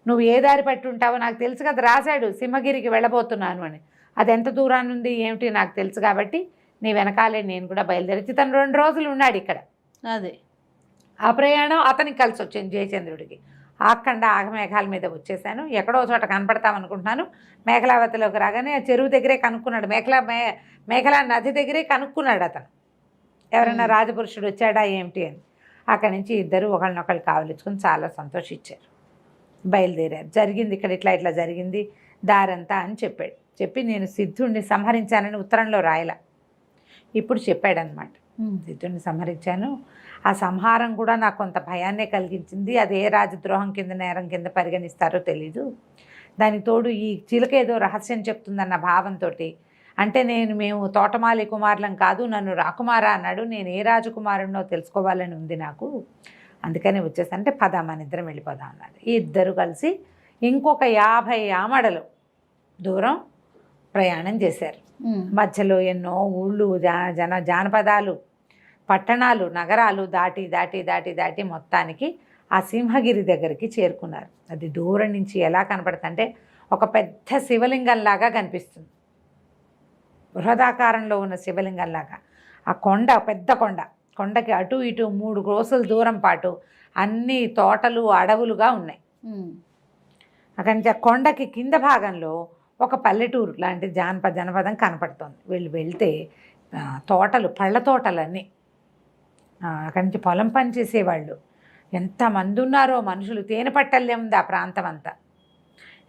నువ్వు ఏ దారి పట్టి ఉంటావో నాకు తెలుసు కదా, రాశాడు సింహగిరికి వెళ్ళబోతున్నాను అని, అది ఎంత దూరాన్ని ఉంది ఏమిటి నాకు తెలుసు, కాబట్టి నీ వెనకాలే నేను కూడా బయలుదేరి. తను 2 రోజులు ఉన్నాడు ఇక్కడ. అదే ఆ ప్రయాణం అతనికి కలిసి వచ్చింది జయచంద్రుడికి. ఆఖండ ఆగమేఘాల మీద వచ్చేసాను, ఎక్కడో చోట కనపడతామనుకుంటున్నాను. మేఖలావతిలోకి రాగానే చెరువు దగ్గరే కనుక్కున్నాడు, మేఖలా నది దగ్గరే కనుక్కున్నాడు అతను, ఎవరైనా రాజపురుషుడు వచ్చాడా ఏమిటి అని. అక్కడి నుంచి ఇద్దరు ఒకళ్ళనొకళ్ళు కావలించుకొని చాలా సంతోషించారు. బయలుదేరారు. జరిగింది ఇక్కడ ఇట్లా జరిగింది దారంతా అని చెప్పాడు. చెప్పి నేను సిద్ధుడిని సంహరించానని ఉత్తరంలో రాయలా, ఇప్పుడు చెప్పాడనమాట. సిద్ధుడిని సంహరించాను, ఆ సంహారం కూడా నాకు కొంత భయాన్నే కలిగించింది, అది ఏ రాజద్రోహం కింద నేరం కింద పరిగణిస్తారో తెలీదు, దానికి తోడు ఈ చిలుక ఏదో రహస్యం చెప్తుందన్న భావంతో, అంటే మేము తోటమాలి కుమారులం కాదు, నన్ను రాకుమారా అన్నాడు, నేను ఏ రాజకుమారునో తెలుసుకోవాలని ఉంది నాకు, అందుకని వచ్చేసి అంటే పద మన ఇద్దరం వెళ్ళిపోదాం అన్నది. ఈ ఇద్దరు కలిసి ఇంకొక 50 ఆమడలు దూరం ప్రయాణం చేశారు. మధ్యలో ఎన్నో ఊళ్ళు, జానపదాలు, పట్టణాలు, నగరాలు దాటి మొత్తానికి ఆ సింహగిరి దగ్గరికి చేరుకున్నారు. అది దూరం నుంచి ఎలా కనపడుతుందంటే ఒక పెద్ద శివలింగంలాగా కనిపిస్తుంది, బృహదాకారంలో ఉన్న శివలింగంలాగా. ఆ కొండ పెద్ద కొండకి అటు ఇటు 3 క్రోసుల దూరం పాటు అన్ని తోటలు అడవులుగా ఉన్నాయి. అక్కడి నుంచి ఆ కొండకి కింద భాగంలో ఒక పల్లెటూరు లాంటి జనపదం కనపడుతుంది. వీళ్ళు వెళ్తే తోటలు, పళ్ళ తోటలన్నీ. అక్కడి నుంచి పొలం పని చేసేవాళ్ళు ఎంతమంది ఉన్నారో మనుషులు. తేనె పట్టల్లే ఉంది ఆ ప్రాంతం అంతా.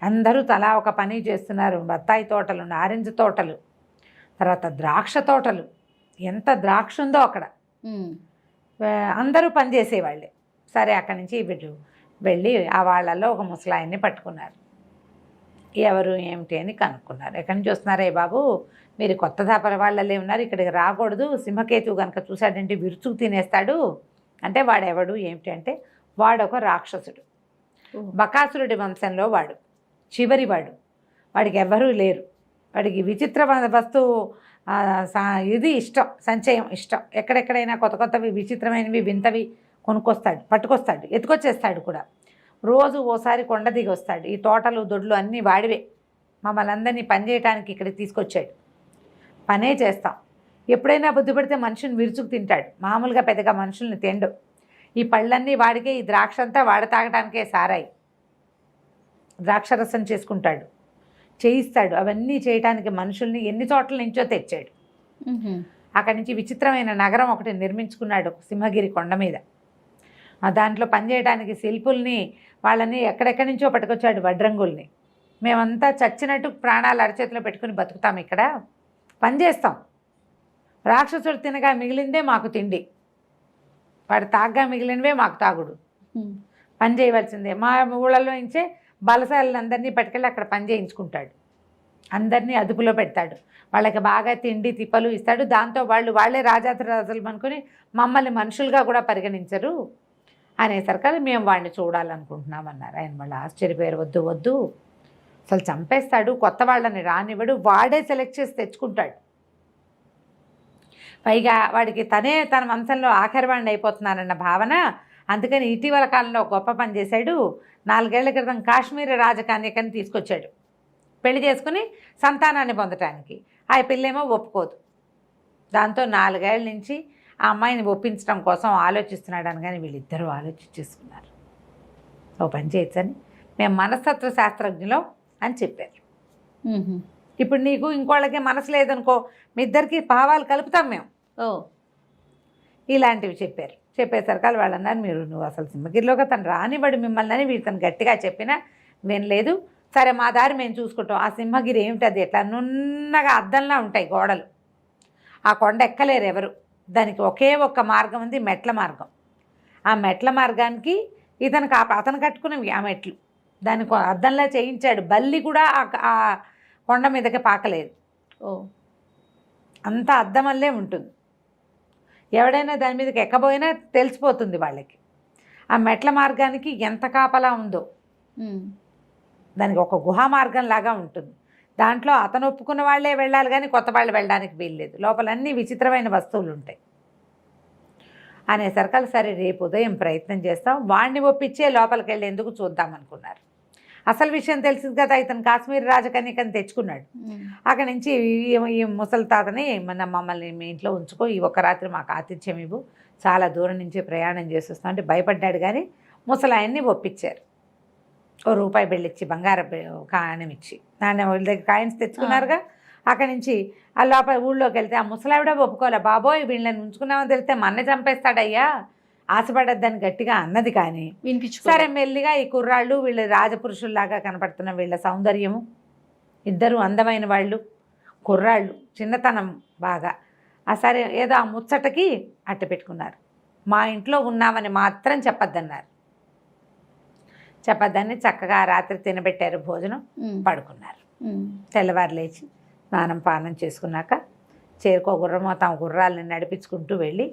అందరూ తలా ఒక పని చేస్తున్నారు. బత్తాయి తోటలు, నారింజ తోటలు, తర్వాత ద్రాక్ష తోటలు. ఎంత ద్రాక్ష ఉందో అక్కడ. అందరూ పనిచేసేవాళ్ళే. సరే, అక్కడి నుంచి వీళ్ళు వెళ్ళి ఆ వాళ్ళల్లో ఒక ముసలాయన్ని పట్టుకున్నారు. ఎవరు ఏమిటి అని కనుక్కున్నారు. ఎక్కడి నుంచి వస్తున్నారే బాబు, మీరు కొత్త దాపర వాళ్ళే ఉన్నారు, ఇక్కడికి రాకూడదు, సింహకేతువు కనుక చూశాడంటే విరుచుకు తినేస్తాడు. అంటే వాడెవడు ఏమిటి అంటే, వాడొక రాక్షసుడు, బకాసురుడి వంశంలో వాడు, చివరివాడు. వాడికి ఎవ్వరూ లేరు. వాడికి విచిత్ర వస్తువు ఇది ఇష్టం, సంచయం ఇష్టం. ఎక్కడెక్కడైనా కొత్త కొత్తవి, విచిత్రమైనవి, వింతవి కొనుక్కొస్తాడు, పట్టుకొస్తాడు, ఎత్తుకొచ్చేస్తాడు కూడా. రోజు ఓసారి కొండ దిగి వస్తాడు. ఈ తోటలు దొడ్లు అన్నీ వాడివే. మమ్మల్ని అందరినీ పని చేయడానికి ఇక్కడికి తీసుకొచ్చాడు. పనే చేస్తాం. ఎప్పుడైనా బుద్ధి పడితే మనుషుని విరుచుకు తింటాడు. మామూలుగా పెద్దగా మనుషుల్ని తిండు. ఈ పళ్ళన్నీ వాడికే, ఈ ద్రాక్ష అంతా వాడ తాగడానికే సారాయి. ద్రాక్షరసం చేసుకుంటాడు, చేయిస్తాడు. అవన్నీ చేయడానికి మనుషుల్ని ఎన్ని చోట్ల నుంచో తెచ్చాడు. అక్కడి నుంచి విచిత్రమైన నగరం ఒకటి నిర్మించుకున్నాడు సింహగిరి కొండ మీద. దాంట్లో పనిచేయడానికి శిల్పుల్ని, వాళ్ళని ఎక్కడెక్కడి నుంచో పట్టుకొచ్చాడు, వడ్రంగుల్ని. మేమంతా చచ్చినట్టు ప్రాణాలు అరచేతిలో పెట్టుకుని బతుకుతాం, ఇక్కడ పనిచేస్తాం. రాక్షసుడు తినగా మిగిలిందే మాకు తిండి, వాడు తాగ్గా మిగిలినవే మాకు తాగుడు. పని చేయవలసిందే. మా ఊళ్ళలో నుంచే బలశాలందరినీ పట్టుకెళ్ళి అక్కడ పని చేయించుకుంటాడు. అందరినీ అదుపులో పెడతాడు. వాళ్ళకి బాగా తిండి తిప్పలు ఇస్తాడు. దాంతో వాళ్ళే రాజాధిరాజులు అనుకుని మమ్మల్ని మనుషులుగా కూడా పరిగణించరు అనేసరికి మేము వాడిని చూడాలనుకుంటున్నామన్నారు. ఆయన మళ్ళీ ఆశ్చర్యపోయారు. వద్దు వద్దు, అసలు చంపేస్తాడు, కొత్త వాళ్ళని రానివ్వడు, వాడే సెలెక్ట్ చేసి తెచ్చుకుంటాడు. పైగా వాడికి తన వంశంలో ఆఖరి వాడిని అయిపోతున్నారన్న భావన. అందుకని ఇటీవల కాలంలో గొప్ప పని చేశాడు. 4 ఏళ్ల క్రితం కాశ్మీర రాజకన్యకని తీసుకొచ్చాడు పెళ్లి చేసుకుని సంతానాన్ని పొందటానికి. ఆ పిల్లేమో ఒప్పుకోదు. దాంతో 4 ఏళ్ల నుంచి ఆ అమ్మాయిని ఒప్పించడం కోసం ఆలోచిస్తున్నాడు. అనగానే వీళ్ళిద్దరూ ఆలోచించేసుకున్నారు. ఓ పని చేయొచ్చని మేము మనస్తత్వ శాస్త్రజ్ఞులో అని చెప్పారు. ఇప్పుడు నీకు ఇంకోళ్ళకి మనసు లేదనుకో, మీ ఇద్దరికి భావాలు కలుపుతాం మేము. ఇలాంటివి చెప్పారు. చెప్పేసరికి వాళ్ళు అన్నారు, నువ్వు అసలు సింహగిరిలోకి తను రానివ్వడు మిమ్మల్ని అని వీళ్ళని గట్టిగా చెప్పినా వినలేదు. సరే, మా దారి మేము చూసుకుంటాం. ఆ సింహగిరి ఏమిటి, అది ఎట్లా నున్నగా అద్దంలా ఉంటాయి గోడలు. ఆ కొండ ఎక్కలేరు ఎవరు. దానికి ఒకే ఒక్క మార్గం ఉంది, మెట్ల మార్గం. ఆ మెట్ల మార్గానికి అతను కట్టుకున్నవి ఆ మెట్లు. దానికి అద్దంలా చేయించాడు. బల్లి కూడా ఆ కొండ మీదకి పాకలేదు. అంత అద్దం వల్లే ఉంటుంది. ఎవడైనా దాని మీదకి ఎక్కబోయినా తెలిసిపోతుంది వాళ్ళకి. ఆ మెట్ల మార్గానికి ఎంత కాపలా ఉందో. దానికి ఒక గుహా మార్గం లాగా ఉంటుంది. దాంట్లో అతను ఒప్పుకున్న వాళ్ళే వెళ్ళాలి కానీ కొత్త వాళ్ళు వెళ్ళడానికి వీల్లేదు. లోపలన్నీ విచిత్రమైన వస్తువులు ఉంటాయి అనేసరికి సరే రేపు ఉదయం ప్రయత్నం చేస్తాం, వాడిని ఒప్పించే లోపలికి వెళ్ళేందుకు చూద్దాం అనుకున్నారు. అసలు విషయం తెలిసింది కదా, ఇతను కాశ్మీర్ రాజకన్యకని తెచ్చుకున్నాడు. అక్కడి నుంచి ఈ ముసలి తాతని మమ్మల్ని మీ ఇంట్లో ఉంచుకో, ఈ ఒక్క రాత్రి మాకు ఆతిథ్యం ఇవ్వు, చాలా దూరం నుంచి ప్రయాణం చేసేస్తాం అంటే భయపడ్డాడు. కానీ ముసలాయన్ని ఒప్పించారు. ఓ రూపాయి బిళ్ళిచ్చి, బంగారం కాయనం ఇచ్చి, నాన్న వాళ్ళ దగ్గర కాయిన్స్ తెచ్చుకున్నారుగా. అక్కడి నుంచి ఆ లోపల ఊళ్ళోకి వెళ్తే ఆ ముసలావిడ ఒప్పుకోలే. బాబోయ్, వీళ్ళని ఉంచుకున్నామని తెలిస్తే మన్నే చంపేస్తాడయ్యా, ఆశపడద్దని గట్టిగా అన్నది. కానీ సరే మెల్లిగా ఈ కుర్రాళ్ళు, వీళ్ళు రాజపురుషుల్లాగా కనపడుతున్న వీళ్ళ సౌందర్యము, ఇద్దరు అందమైన వాళ్ళు, కుర్రాళ్ళు, చిన్నతనం బాగా. సరే ఏదో ఆ ముచ్చటకి అట్ట పెట్టుకున్నారు. మా ఇంట్లో ఉన్నామని మాత్రం చెప్పొద్దన్నారు. చెప్పొద్దని చక్కగా రాత్రి తినబెట్టారు, భోజనం, పడుకున్నారు. తెల్లవారు లేచి స్నానం పానం చేసుకున్నాక చేరుకో గుర్రమో తమ గుర్రాలని నడిపించుకుంటూ వెళ్ళి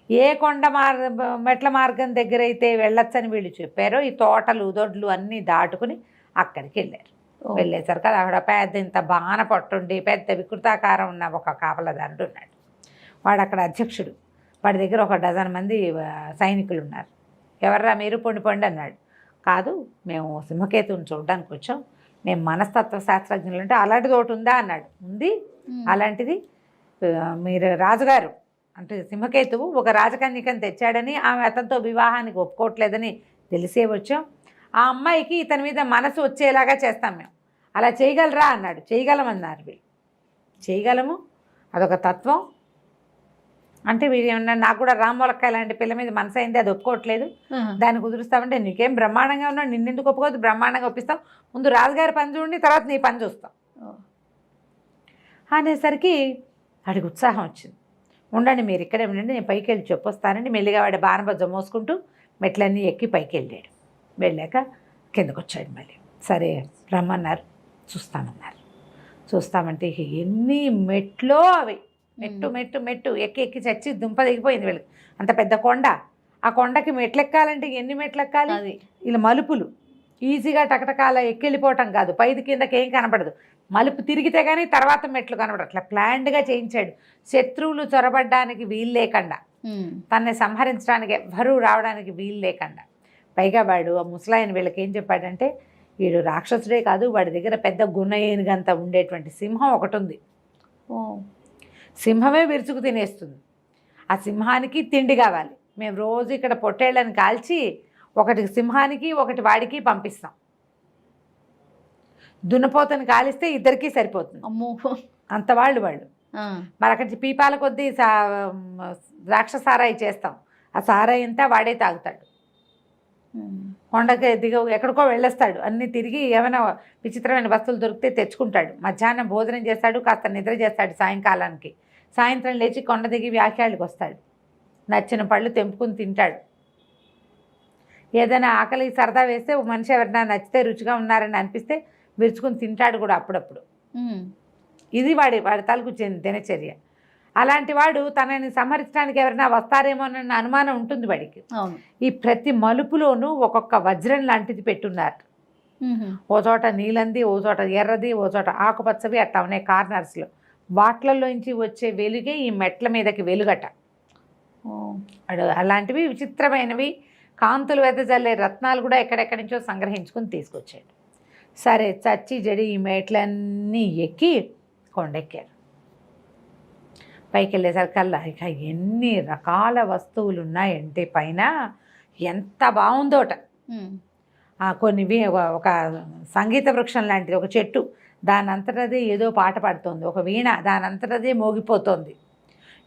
ఏ కొండ మెట్ల మార్గం దగ్గర అయితే వెళ్ళొచ్చని వీళ్ళు చెప్పారో ఈ తోటలు దొడ్లు అన్నీ దాటుకుని అక్కడికి వెళ్ళారు. వెళ్ళేసరికి అక్కడ పెద్ద ఇంత బాణ పట్టుండి పెద్ద వికృతాకారం ఉన్న ఒక కాపలదారుడు ఉన్నాడు. వాడు అక్కడ అధ్యక్షుడు. వాడి దగ్గర ఒక డజన్ మంది సైనికులు ఉన్నారు. ఎవర్రా మీరు, పొండి పొండి అన్నాడు. కాదు, మేము సింహకేతువుని చూడడానికి వచ్చాం, మేము మనస్తత్వ శాస్త్రజ్ఞులు అంటే అలాంటిది ఒకటి ఉందా అన్నాడు. ఉంది, అలాంటిది మీరు రాజుగారు అంటే సింహకేతువు ఒక రాజకన్యకని తెచ్చాడని ఆమె అతనితో వివాహానికి ఒప్పుకోవట్లేదని తెలిసే వచ్చాం. ఆ అమ్మాయికి ఇతని మీద మనసు వచ్చేలాగా చేస్తాం మేము. అలా చేయగలరా అన్నాడు. చేయగలమన్నారు వీళ్ళు. చేయగలము, అదొక తత్వం. అంటే వీళ్ళు ఏమన్నా నాకు కూడా రామ్మొలక్కాయ లాంటి పిల్ల మీద మనసు అయింది, అది ఒప్పుకోవట్లేదు, దాన్ని కుదురుస్తామంటే నీకేం బ్రహ్మాండంగా ఉన్నావు, నిన్నెందుకు ఒప్పుకోవద్దు, బ్రహ్మాండంగా ఒప్పిస్తాం, ముందు రాజుగారి పని చూడండి, తర్వాత నీ పని చూస్తాం అనేసరికి వాడికి ఉత్సాహం వచ్చింది. ఉండండి మీరు ఇక్కడే ఉండండి, నేను పైకి వెళ్ళి చెప్పొస్తానండి. మెల్లిగా వాడి బాణబజ్జ మోసుకుంటూ మెట్లన్నీ ఎక్కి పైకి వెళ్ళాడు. వెళ్ళాక కిందకు వచ్చాడు. మళ్ళీ సరే రమ్మన్నారు, చూస్తామన్నారు. చూస్తామంటే ఎన్ని మెట్లో అవి మెట్టు మెట్టు మెట్టు ఎక్కి ఎక్కి చచ్చి దుంప దిగిపోయింది వీళ్ళకి. అంత పెద్ద కొండ, ఆ కొండకి మెట్లు ఎక్కాలంటే ఎన్ని మెట్లు ఎక్కాలి? ఇలా మలుపులు ఈజీగా టకటకాల ఎక్కెళ్ళిపోవటం కాదు, పైది కిందకి ఏం కనపడదు, మలుపు తిరిగితే కానీ తర్వాత మెట్లు కనపడదు. అట్లా ప్లాన్డ్గా చేయించాడు. శత్రువులు చొరబడ్డానికి వీలు లేకుండా, తనని సంహరించడానికి ఎవ్వరూ రావడానికి వీలు లేకుండా. పైగా వాడు ఆ ముసలాయన వీళ్ళకి ఏం చెప్పాడంటే, వీడు రాక్షసుడే కాదు, వాడి దగ్గర పెద్ద గుణ ఏనుగంత ఉండేటువంటి సింహం ఒకటి ఉంది. సింహమే విరుచుకు తినేస్తుంది. ఆ సింహానికి తిండి కావాలి. మేము రోజు ఇక్కడ పొట్టేళ్ళని కాల్చి ఒకటి సింహానికి ఒకటి వాడికి పంపిస్తాం. దున్నపోతని కాలిస్తే ఇద్దరికీ సరిపోతుంది. అమ్మో, అంత వాళ్ళు మరి అక్కడి పీపాల కొద్దీ ద్రాక్ష సారాయి చేస్తాం. ఆ సారాయి అంతా వాడే తాగుతాడు. కొండకి దిగ ఎక్కడికో వెళ్ళేస్తాడు, అన్నీ తిరిగి ఏమైనా విచిత్రమైన వస్తువులు దొరికితే తెచ్చుకుంటాడు. మధ్యాహ్నం భోజనం చేస్తాడు, కాస్త నిద్ర చేస్తాడు. సాయంకాలానికి సాయంత్రం లేచి కొండ దిగి వ్యాఖ్యాళ్ళకి వస్తాడు. నచ్చిన పళ్ళు తెంపుకుని తింటాడు. ఏదైనా ఆకలి సరదా వేస్తే ఒక మనిషి ఎవరైనా నచ్చితే రుచిగా ఉన్నారని అనిపిస్తే విరుచుకుని తింటాడు కూడా అప్పుడప్పుడు. ఇది వాడి తాలూకు దినచర్య. అలాంటి వాడు తనని సంహరించడానికి ఎవరైనా వస్తారేమో అన్న అనుమానం ఉంటుంది వాడికి. ఈ ప్రతి మలుపులోనూ ఒక్కొక్క వజ్రం లాంటిది పెట్టున్నారు. ఓ చోట నీలంది, ఓ చోట ఎర్రది, ఓ చోట ఆకుపచ్చవి, అట్లా ఉన్నాయి కార్నర్స్లో. వాట్లలోంచి వచ్చే వెలుగే ఈ మెట్ల మీదకి వెలుగట. అలాంటివి విచిత్రమైనవి కాంతులు వెదజల్లే రత్నాలు కూడా ఎక్కడెక్కడి నుంచో సంగ్రహించుకొని తీసుకొచ్చాడు. సరే చచ్చి జడి ఈ మెట్లన్నీ ఎక్కి కొండెక్కారు. పైకి వెళ్ళేసరికల్లా ఇక ఎన్ని రకాల వస్తువులు ఉన్నాయంటే పైన ఎంత బాగుందోట. కొన్ని ఒక సంగీత వృక్షం లాంటిది ఒక చెట్టు, దానంతటదే ఏదో పాట పాడుతోంది. ఒక వీణ దానంతటదే మోగిపోతోంది.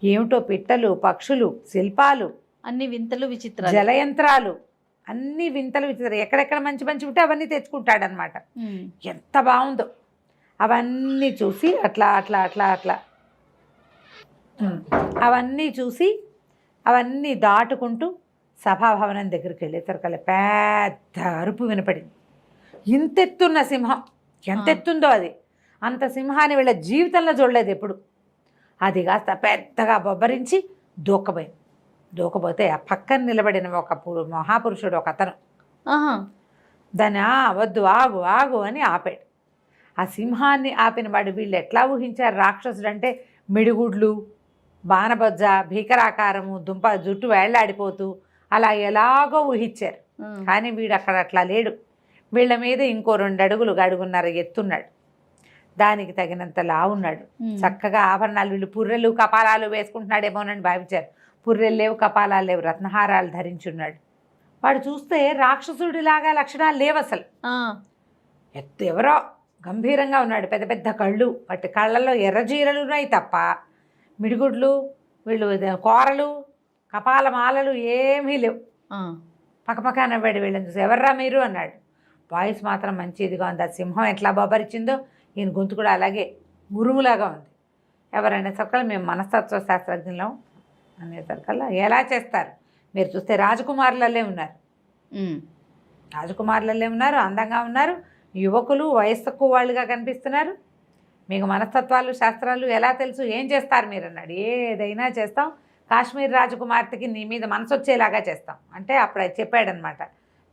ఏమిటో పిట్టలు, పక్షులు, శిల్పాలు, అన్ని వింతలు విచిత్రాలు, జలయంత్రాలు, అన్ని వింతలు విచిత్రాలు. ఎక్కడెక్కడ మంచి మంచి ఉంటే అవన్నీ తెచ్చుకుంటాడనమాట. ఎంత బాగుందో అవన్నీ చూసి అట్లా అట్లా అట్లా అట్లా అవన్నీ చూసి అవన్నీ దాటుకుంటూ సభాభవనం దగ్గరికి వెళ్ళేసరికల్లా పెద్ద అరుపు వినపడింది. ఇంతెత్తున్న సింహం, ఎంతెత్తుందో అది. అంత సింహాన్ని వీళ్ళ జీవితంలో చూడలేదు ఎప్పుడు. అది కాస్త పెద్దగా బొబ్బరించి దూకపోతే ఆ పక్కన నిలబడిన ఒక మహాపురుషుడు ఒక అతను దాన్ని వద్దు ఆగు ఆగు అని ఆపాడు. ఆ సింహాన్ని ఆపిన వాడు వీళ్ళు ఎట్లా ఊహించారు రాక్షసుడు అంటే? మిడిగుడ్లు, బాణబొజ్జ, భీకరాకారము, దుంప జుట్టు వేళ్లాడిపోతూ అలా ఎలాగో ఊహించారు. కానీ వీడు అక్కడ అట్లా లేడు. వీళ్ళ మీద ఇంకో 2 అడుగులు, అడుగున్నర ఎత్తున్నాడు. దానికి తగినంత లావున్నాడు. చక్కగా ఆభరణాలు, వీళ్ళు పుర్రెలు కపాలాలు వేసుకుంటున్నాడేమోనని భావించారు. పుర్రెలు లేవు, కపాలాలు లేవు, రత్నహారాలు ధరించున్నాడు. వాడు చూస్తే రాక్షసుడిలాగా లక్షణాలు లేవు అసలు. ఎవరో గంభీరంగా ఉన్నాడు. పెద్ద పెద్ద కళ్ళు, వాటి కళ్ళల్లో ఎర్రజీరలు ఉన్నాయి తప్ప మిడిగుడ్లు, వీళ్ళు కూరలు, కపాలమాలలు ఏమీ లేవు. పక్కపక్క నవ్వాడు వీళ్ళని చూసి. ఎవర్రా మీరు అన్నాడు. వాయిస్ మాత్రం మంచి ఇదిగా ఉంది. ఆ సింహం ఎట్లా బొబ్బరిచిందో ఈయన గొంతు కూడా అలాగే మురుగులాగా ఉంది. ఎవరైనా సరికల్లా మేము మనస్తత్వ శాస్త్రజ్ఞులం అనేసరికల్లా ఎలా చేస్తారు? మీరు చూస్తే రాజకుమారులల్లే ఉన్నారు. రాజకుమారులల్లే ఉన్నారు, అందంగా ఉన్నారు, యువకులు, వయస్సు తక్కువ వాళ్ళుగా కనిపిస్తున్నారు. మీకు మనస్తత్వాలు శాస్త్రాలు ఎలా తెలుసు? ఏం చేస్తారు మీరు అన్నాడు. ఏదైనా చేస్తాం, కాశ్మీర్ రాజకుమార్తెకి నీ మీద మనసు వచ్చేలాగా చేస్తాం అంటే అప్పుడు అది చెప్పాడనమాట.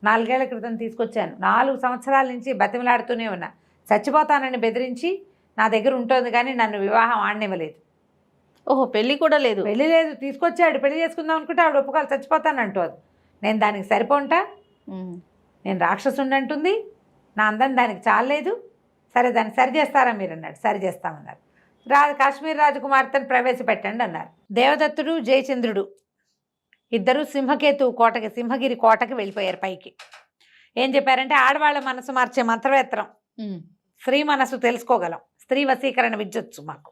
4 ఏళ్ల క్రితం తీసుకొచ్చాను. 4 సంవత్సరాల నుంచి బతిమలాడుతూనే ఉన్నా. చచ్చిపోతానని బెదిరించి నా దగ్గర ఉంటుంది, కానీ నన్ను వివాహం ఆడనివ్వలేదు. ఓహో, పెళ్ళి కూడా లేదు? పెళ్ళి లేదు. తీసుకొచ్చాడు, పెళ్లి చేసుకుందాం అనుకుంటే ఆవిడ ఒప్పుకోవాలి, చచ్చిపోతానంటూ. అది నేను దానికి సరిపోంటా, నేను రాక్షసుండి అంటుంది, నా అందం దానికి చాలలేదు, సరే దాన్ని సరి చేస్తారా మీరు అన్నాడు. సరి చేస్తామన్నారు. కాశ్మీర్ రాజకుమార్తెను ప్రవేశపెట్టండి అన్నారు. దేవదత్తుడు జయచంద్రుడు ఇద్దరు సింహగిరి కోటకి వెళ్ళిపోయారు. పైకి ఏం చెప్పారంటే, ఆడవాళ్ళ మనసు మార్చే మంత్రవేత్రం, స్త్రీ మనసు తెలుసుకోగలం, స్త్రీ వశీకరణ విద్యొచ్చు మాకు,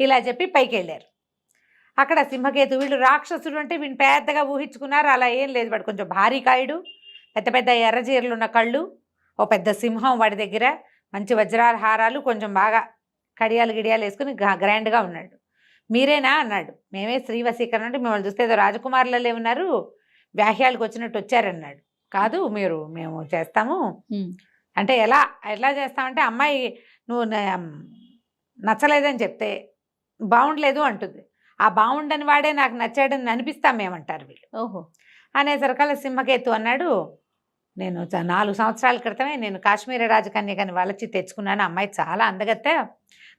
ఇలా చెప్పి పైకి వెళ్ళారు. అక్కడ సింహకేతు, వీళ్ళు రాక్షసుడు అంటే వీళ్ళు పెద్దగా ఊహించుకున్నారు. అలా ఏం లేదు. వాడు కొంచెం భారీ కాయుడు, పెద్ద పెద్ద ఎర్రచీరలు ఉన్న కళ్ళు, ఓ పెద్ద సింహం వాడి దగ్గర, మంచి వజ్రాల హారాలు, కొంచెం బాగా కడియాలు గిడియాలు వేసుకుని గ్రాండ్గా ఉన్నాడు. మీరేనా అన్నాడు. మేమే స్త్రీ వశీకరణ అంటే మిమ్మల్ని చూస్తే ఏదో రాజకుమారులలో ఉన్నారు, వ్యాహ్యాలకు వచ్చినట్టు వచ్చారన్నాడు. కాదు, మేము చేస్తాము అంటే ఎలా చేస్తామంటే, అమ్మాయి నువ్వు నచ్చలేదని చెప్తే బాగుండలేదు అంటుంది. ఆ బాగుండని వాడే నాకు నచ్చాడని అనిపిస్తాం మేమంటారు వీళ్ళు. ఓహో. అనేసరికల్లా సింహకేతు అన్నాడు, నేను 4 సంవత్సరాల క్రితమే నేను కాశ్మీర రాజకన్యకని వాళ్ళకి తెచ్చుకున్నాను. అమ్మాయి చాలా అందగత్తే,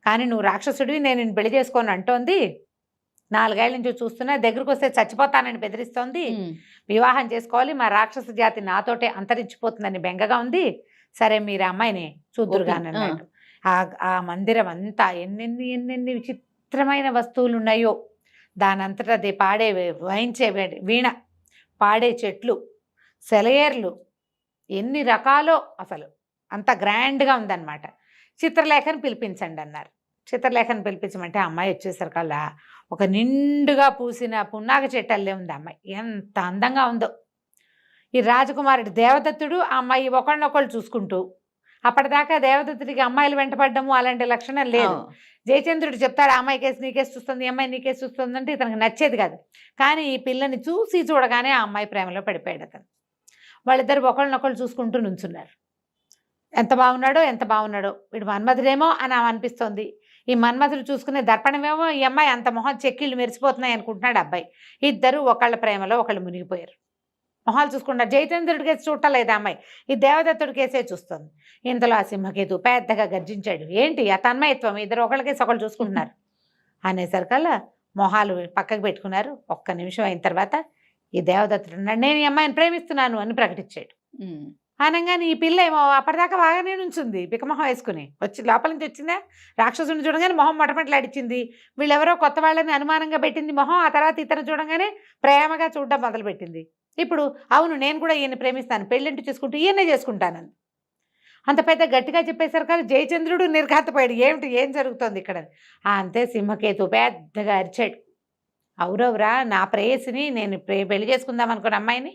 కానీ నువ్వు రాక్షసుడివి, నేను పెళ్లి చేసుకోను అంటోంది. 4 ఏళ్ల నుంచి చూస్తున్నా, దగ్గరకు వస్తే చచ్చిపోతానని బెదిరిస్తోంది. వివాహం చేసుకోవాలి, మా రాక్షస జాతి నాతోటే అంతరించిపోతుందని బెంగగా ఉంది. సరే మీరు అమ్మాయిని చూద్దురుగాని అన్నాడు. ఆ మందిరం అంతా ఎన్నెన్ని విచిత్రమైన వస్తువులు ఉన్నాయో, దానంతటా అది పాడే వాయించే వీణ, పాడే చెట్లు, సెలయేర్లు, ఎన్ని రకాలో, అసలు అంత గ్రాండ్గా ఉందన్నమాట. చిత్రలేఖను పిలిపించండి అన్నారు. చిత్రలేఖను పిలిపించమంటే అమ్మాయి వచ్చేసరికల్లా ఒక నిండుగా పూసిన పున్నాగ చెట్టల్లే ఉంది అమ్మాయి. ఎంత అందంగా ఉందో. ఈ రాజకుమారుడు దేవదత్తుడు ఆ అమ్మాయి ఒకళ్ళనొకళ్ళు చూసుకుంటూ, అప్పటిదాకా దేవదత్తుడికి అమ్మాయిలు వెంటపడ్డము అలాంటి లక్షణం లేదు. జయచంద్రుడు చెప్తాడు, ఆ అమ్మాయి కేసు నీకేసి చూస్తుంది, ఈ అమ్మాయి నీకేసి చూస్తుంది అంటే ఇతనికి నచ్చేది కాదు. కానీ ఈ పిల్లని చూడగానే ఆ అమ్మాయి ప్రేమలో పడిపోయాడు అతను. వాళ్ళిద్దరు ఒకళ్ళనొకళ్ళు చూసుకుంటూ నుంచున్నారు. ఎంత బాగున్నాడో వీడు మన్మధుడేమో అని అనిపిస్తోంది. ఈ మన్మధుడు చూసుకునే దర్పణమేమో ఈ అమ్మాయి అంత మొహం చెక్కిళ్ళు మెరిసిపోతున్నాయి అనుకుంటున్నాడు అబ్బాయి. ఇద్దరు ఒకళ్ళ ప్రేమలో ఒకళ్ళు మునిగిపోయారు. మొహాలు చూసుకుంటారు. జయచంద్రుడి కేసు చూడలేదు అమ్మాయి, ఈ దేవదత్తుడి కేసే చూస్తుంది. ఇంతలో ఆ సింహకేతు పెద్దగా గర్జించాడు. ఏంటి ఆ తన్మయత్వం, ఇద్దరు ఒకళ్ళకేసి ఒకళ్ళు చూసుకుంటున్నారు అనేసరికల్లా మొహాలు పక్కకు పెట్టుకున్నారు. ఒక్క నిమిషం అయిన తర్వాత ఈ దేవదత్తుడు అన్నాడు, నేను ఈ అమ్మాయిని ప్రేమిస్తున్నాను అని ప్రకటించాడు. అనగానే ఈ పిల్ల ఏమో అప్పటిదాకా బాగానే నుంచుంది, బికమొహం వేసుకుని వచ్చి లోపల నుంచి వచ్చిందా, రాక్షసుని చూడగానే మొహం మటమట్లాడిచ్చింది. వీళ్ళెవరో కొత్త వాళ్ళని అనుమానంగా పెట్టింది మొహం. ఆ తర్వాత ఇతను చూడగానే ప్రేమగా చూడడం మొదలుపెట్టింది. ఇప్పుడు అవును నేను కూడా ఈయన ప్రేమిస్తాను, పెళ్ళింటి చేసుకుంటూ ఈయనే చేసుకుంటానని అంత పెద్ద గట్టిగా చెప్పేసరికి జయచంద్రుడు నిర్ఘాతపోయాడు. ఏం జరుగుతోంది ఇక్కడ? అంతే సింహకేతు పెద్దగా అరిచాడు, అవురవురా నా ప్రేయసిని నేను పెళ్లి చేసుకుందాం అనుకున్న అమ్మాయిని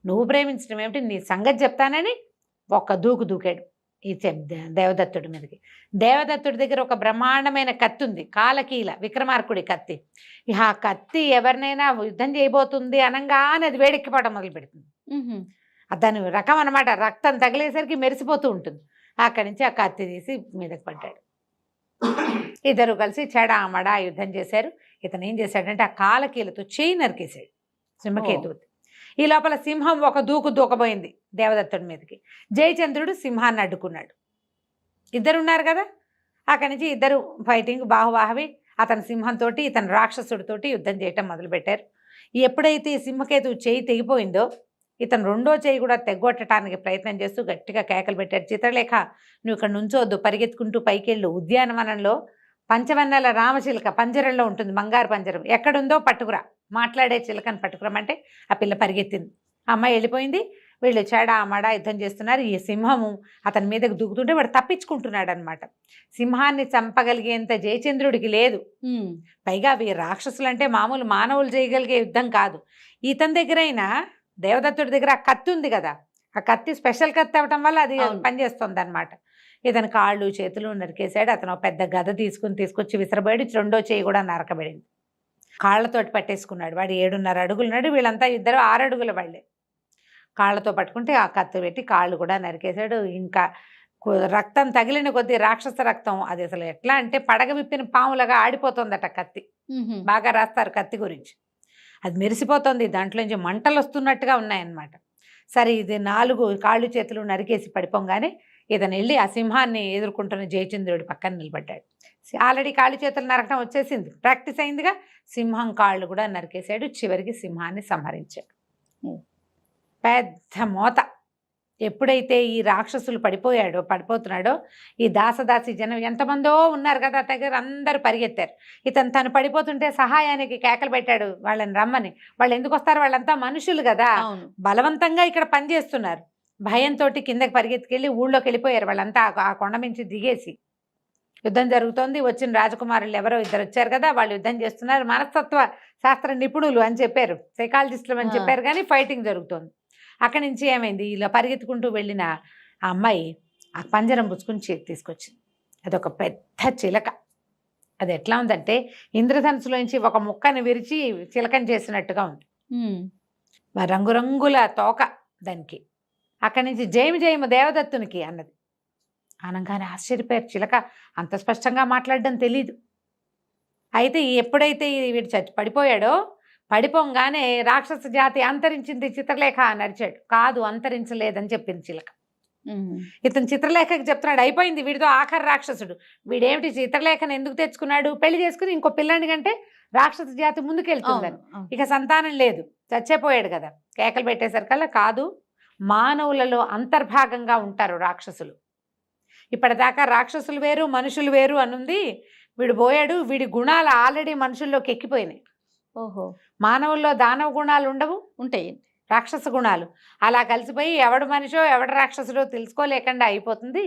నువ్వు ప్రేమించడం ఏమిటి, నీ సంగతి చెప్తానని ఒక్క దూకాడు ఈ దేవదత్తుడి మీదకి. దేవదత్తుడి దగ్గర ఒక బ్రహ్మాండమైన కత్తి ఉంది, కాలకీల విక్రమార్కుడి కత్తి. ఆ కత్తి ఎవరినైనా యుద్ధం చేయబోతుంది అనగానే అది వేడెక్కిపోవడం మొదలు పెడుతుంది. దాని రకం అనమాట, రక్తం తగిలేసరికి మెరిసిపోతూ ఉంటుంది. అక్కడి నుంచి ఆ కత్తి తీసి మీదకి పడ్డాడు. ఇద్దరు కలిసి చెడామడా యుద్ధం చేశారు. ఇతను ఏం చేశాడంటే ఆ కాలకీలతో చేయి నరికేశాడు సింహకేతువు. ఈ లోపల సింహం ఒక దూకబోయింది దేవదత్తుడి మీదకి. జయచంద్రుడు సింహాన్ని అడ్డుకున్నాడు. ఇద్దరు ఉన్నారు కదా, అక్కడి నుంచి ఇద్దరు ఫైటింగ్ బాహుబాహవి. అతను సింహంతో ఇతను రాక్షసుడితోటి యుద్ధం చేయటం మొదలుపెట్టారు. ఎప్పుడైతే ఈ సింహకేతువు చేయి తెగిపోయిందో ఇతను రెండో చేయి కూడా తెగ్గొట్టడానికి ప్రయత్నం చేస్తూ గట్టిగా కేకలు పెట్టాడు. చిత్రలేఖ నువ్వు ఇక్కడ నుంచోవద్దు, పరిగెత్తుకుంటూ పైకెళ్ళు, ఉద్యానవనంలో పంచవన్నెల రామచిలక పంజరంలో ఉంటుంది, బంగారు పంజరం ఎక్కడుందో పట్టుకురా, మాట్లాడే చిలకని పట్టుకురమంటే ఆ పిల్ల పరిగెత్తింది. అమ్మాయి వెళ్ళిపోయింది. వీళ్ళు చెడామడా యుద్ధం చేస్తున్నారు. ఈ సింహము అతని మీదకు దూకుతుంటే వాడు తప్పించుకుంటున్నాడు అనమాట. సింహాన్ని చంపగలిగేంత జయచంద్రుడికి లేదు. పైగా అవి రాక్షసులు అంటే మామూలు మానవులు చేయగలిగే యుద్ధం కాదు. ఇతని దగ్గర అయినా దేవదత్తుడి దగ్గర ఆ కత్తి ఉంది కదా, ఆ కత్తి స్పెషల్ కత్తి అవ్వటం వల్ల అది పనిచేస్తుంది అనమాట. ఇతని కాళ్ళు చేతులు నరికేశాడు. అతను పెద్ద గద తీసుకొచ్చి విసిరబోయాడు. రెండో చేయి కూడా నరకబడింది. కాళ్ళతోటి పట్టేసుకున్నాడు. వాడు 7.5 అడుగులు ఉన్నాడు, వీళ్ళంతా ఇద్దరు 6 అడుగుల వాళ్ళే. కాళ్ళతో పట్టుకుంటే ఆ కత్తి పెట్టి కాళ్ళు కూడా నరికేశాడు. ఇంకా రక్తం తగిలిన కొద్దీ రాక్షస రక్తం అది అసలు ఎట్లా అంటే పడగ విప్పిన పాములాగా ఆడిపోతుందట కత్తి. బాగా రాస్తారు కత్తి గురించి. అది మెరిసిపోతుంది, దాంట్లోంచి మంటలు వస్తున్నట్టుగా ఉన్నాయన్నమాట. సరే ఇది 4 కాళ్ళు చేతులు నరికేసి పడిపోగానే ఇతను వెళ్ళి ఆ సింహాన్ని ఎదుర్కొంటున్న జయచంద్రుడి పక్కన నిలబడ్డాడు. ఆల్రెడీ కాళ్ళు చేతులు నరకడం వచ్చేసింది, ప్రాక్టీస్ అయిందిగా. సింహం కాళ్ళు కూడా నరికేశాడు. చివరికి సింహాన్ని సంహరించాడు. పెద్ద మోత ఎప్పుడైతే ఈ రాక్షసులు పడిపోతున్నాడో ఈ దాసదాసి జనం ఎంతమందో ఉన్నారు కదా దగ్గర, అందరూ పరిగెత్తారు. తను పడిపోతుంటే సహాయానికి కేకలు పెట్టాడు వాళ్ళని రమ్మని. వాళ్ళు ఎందుకు వస్తారు? వాళ్ళంతా మనుషులు కదా, బలవంతంగా ఇక్కడ పనిచేస్తున్నారు. భయంతో కిందకి పరిగెత్తుకెళ్ళి ఊళ్ళోకి వెళ్ళిపోయారు వాళ్ళంతా. ఆ కొండ మించి దిగేసి యుద్ధం జరుగుతోంది. వచ్చిన రాజకుమారులు ఎవరో ఇద్దరు వచ్చారు కదా, వాళ్ళు యుద్ధం చేస్తున్నారు. మనస్తత్వ శాస్త్ర నిపుణులు అని చెప్పారు, సైకాలజిస్టులు అని చెప్పారు, కానీ ఫైటింగ్ జరుగుతోంది. అక్కడి నుంచి ఏమైంది, ఇలా పరిగెత్తుకుంటూ వెళ్ళిన ఆ అమ్మాయి ఆ పంజరం పుచ్చుకుని తీసుకొచ్చింది. అదొక పెద్ద చిలక. అది ఎట్లా ఉందంటే ఇంద్రధనుసులోంచి ఒక ముక్కని విరిచి చిలకని చేసినట్టుగా ఉంది. రంగురంగుల తోక దానికి. అక్కడి నుంచి జయము జయము దేవదత్తునికి అన్నది. అనగానే ఆశ్చర్యపోయారు. చిలక అంత స్పష్టంగా మాట్లాడడం తెలీదు. అయితే ఎప్పుడైతే వీడు పడిపోయాడో, పడిపోగానే రాక్షస జాతి అంతరించింది చిత్రలేఖ అని అరిచాడు. కాదు, అంతరించలేదని చెప్పింది చిలక. ఇతను చిత్రలేఖకి చెప్తున్నాడు, అయిపోయింది వీడితో ఆఖరి రాక్షసుడు. వీడేమిటి చిత్రలేఖను ఎందుకు తెచ్చుకున్నాడు? పెళ్లి చేసుకుని ఇంకో పిల్లాడి కంటే రాక్షస జాతి ముందుకెళ్తుందని. ఇక సంతానం లేదు, చచ్చిపోయాడు కదా. కేకలు పెట్టేసరికల్లా కాదు, మానవులలో అంతర్భాగంగా ఉంటారు రాక్షసులు. ఇప్పటిదాకా రాక్షసులు వేరు మనుషులు వేరు అనుంది. వీడు పోయాడు, వీడి గుణాలు ఆల్రెడీ మనుషుల్లోకి ఎక్కిపోయినాయి. ఓహో, మానవుల్లో దానవ గుణాలు ఉండవు, ఉంటాయి రాక్షస గుణాలు. అలా కలిసిపోయి ఎవడు మనిషో ఎవడు రాక్షసుడో తెలుసుకోలేకుండా అయిపోతుంది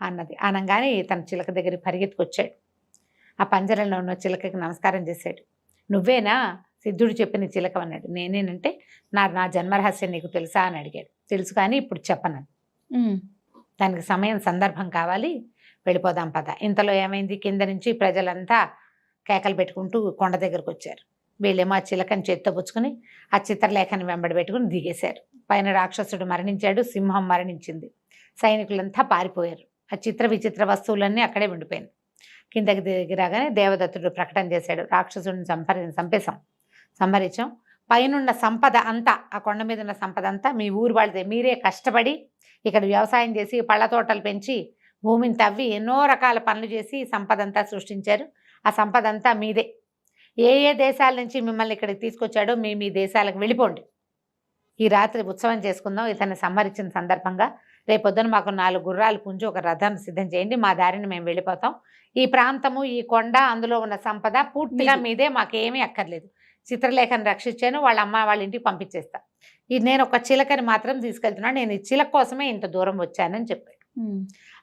అన్నది. అనగానే తన చిలక దగ్గరికి పరిగెత్తుకొచ్చాడు. ఆ పంజరంలో ఉన్న చిలకకి నమస్కారం చేశాడు. నువ్వేనా సిద్ధుడు చెప్పిన చిలక అన్నాడు. నేనేనంటే నా జన్మరహస్యం నీకు తెలుసా అని అడిగాడు. తెలుసు, కానీ ఇప్పుడు చెప్పను. దానికి సమయం సందర్భం కావాలి, వెళ్ళిపోదాం పద. ఇంతలో ఏమైంది, కింద నుంచి ప్రజలంతా కేకలు పెట్టుకుంటూ కొండ దగ్గరకు వచ్చారు. వీళ్ళేమో ఆ చిలకని చేత్తో పుచ్చుకుని ఆ చిత్రలేఖని వెంబడి పెట్టుకుని దిగేశారు. పైన రాక్షసుడు మరణించాడు, సింహం మరణించింది. సైనికులంతా పారిపోయారు. ఆ చిత్ర విచిత్ర వస్తువులన్నీ అక్కడే ఉండిపోయాయి. కిందకి దిగిరాగానే దేవదత్తుడు ప్రకటన చేశాడు, రాక్షసుడిని సంహరించాం. పైనున్న సంపద అంతా, ఆ కొండ మీద ఉన్న సంపద అంతా మీ ఊరు వాళ్ళదే. మీరే కష్టపడి ఇక్కడ వ్యవసాయం చేసి పళ్ళ తోటలు పెంచి భూమిని తవ్వి ఎన్నో రకాల పనులు చేసి సంపద అంతా సృష్టించారు. ఆ సంపద అంతా మీదే. ఏ ఏ దేశాల నుంచి మిమ్మల్ని ఇక్కడికి తీసుకొచ్చాడో మీ దేశాలకు వెళ్ళిపోండి. ఈ రాత్రి ఉత్సవం చేసుకుందాం. ఇతన్ని సంహరించిన సందర్భంగా రేపొద్దున మాకు 4 గుర్రాలు పుంజు ఒక రథాన్ని సిద్ధం చేయండి, మా దారిని మేము వెళ్ళిపోతాం. ఈ ప్రాంతము, ఈ కొండ, అందులో ఉన్న సంపద పూర్తిగా మీదే, మాకేమీ అక్కర్లేదు. చిత్రలేఖను రక్షించాను, వాళ్ళ అమ్మ వాళ్ళ ఇంటికి పంపించేస్తా. ఇది నేను ఒక చిలకని మాత్రం తీసుకెళ్తున్నాను, నేను ఈ చిలక కోసమే ఇంత దూరం వచ్చానని చెప్పాడు.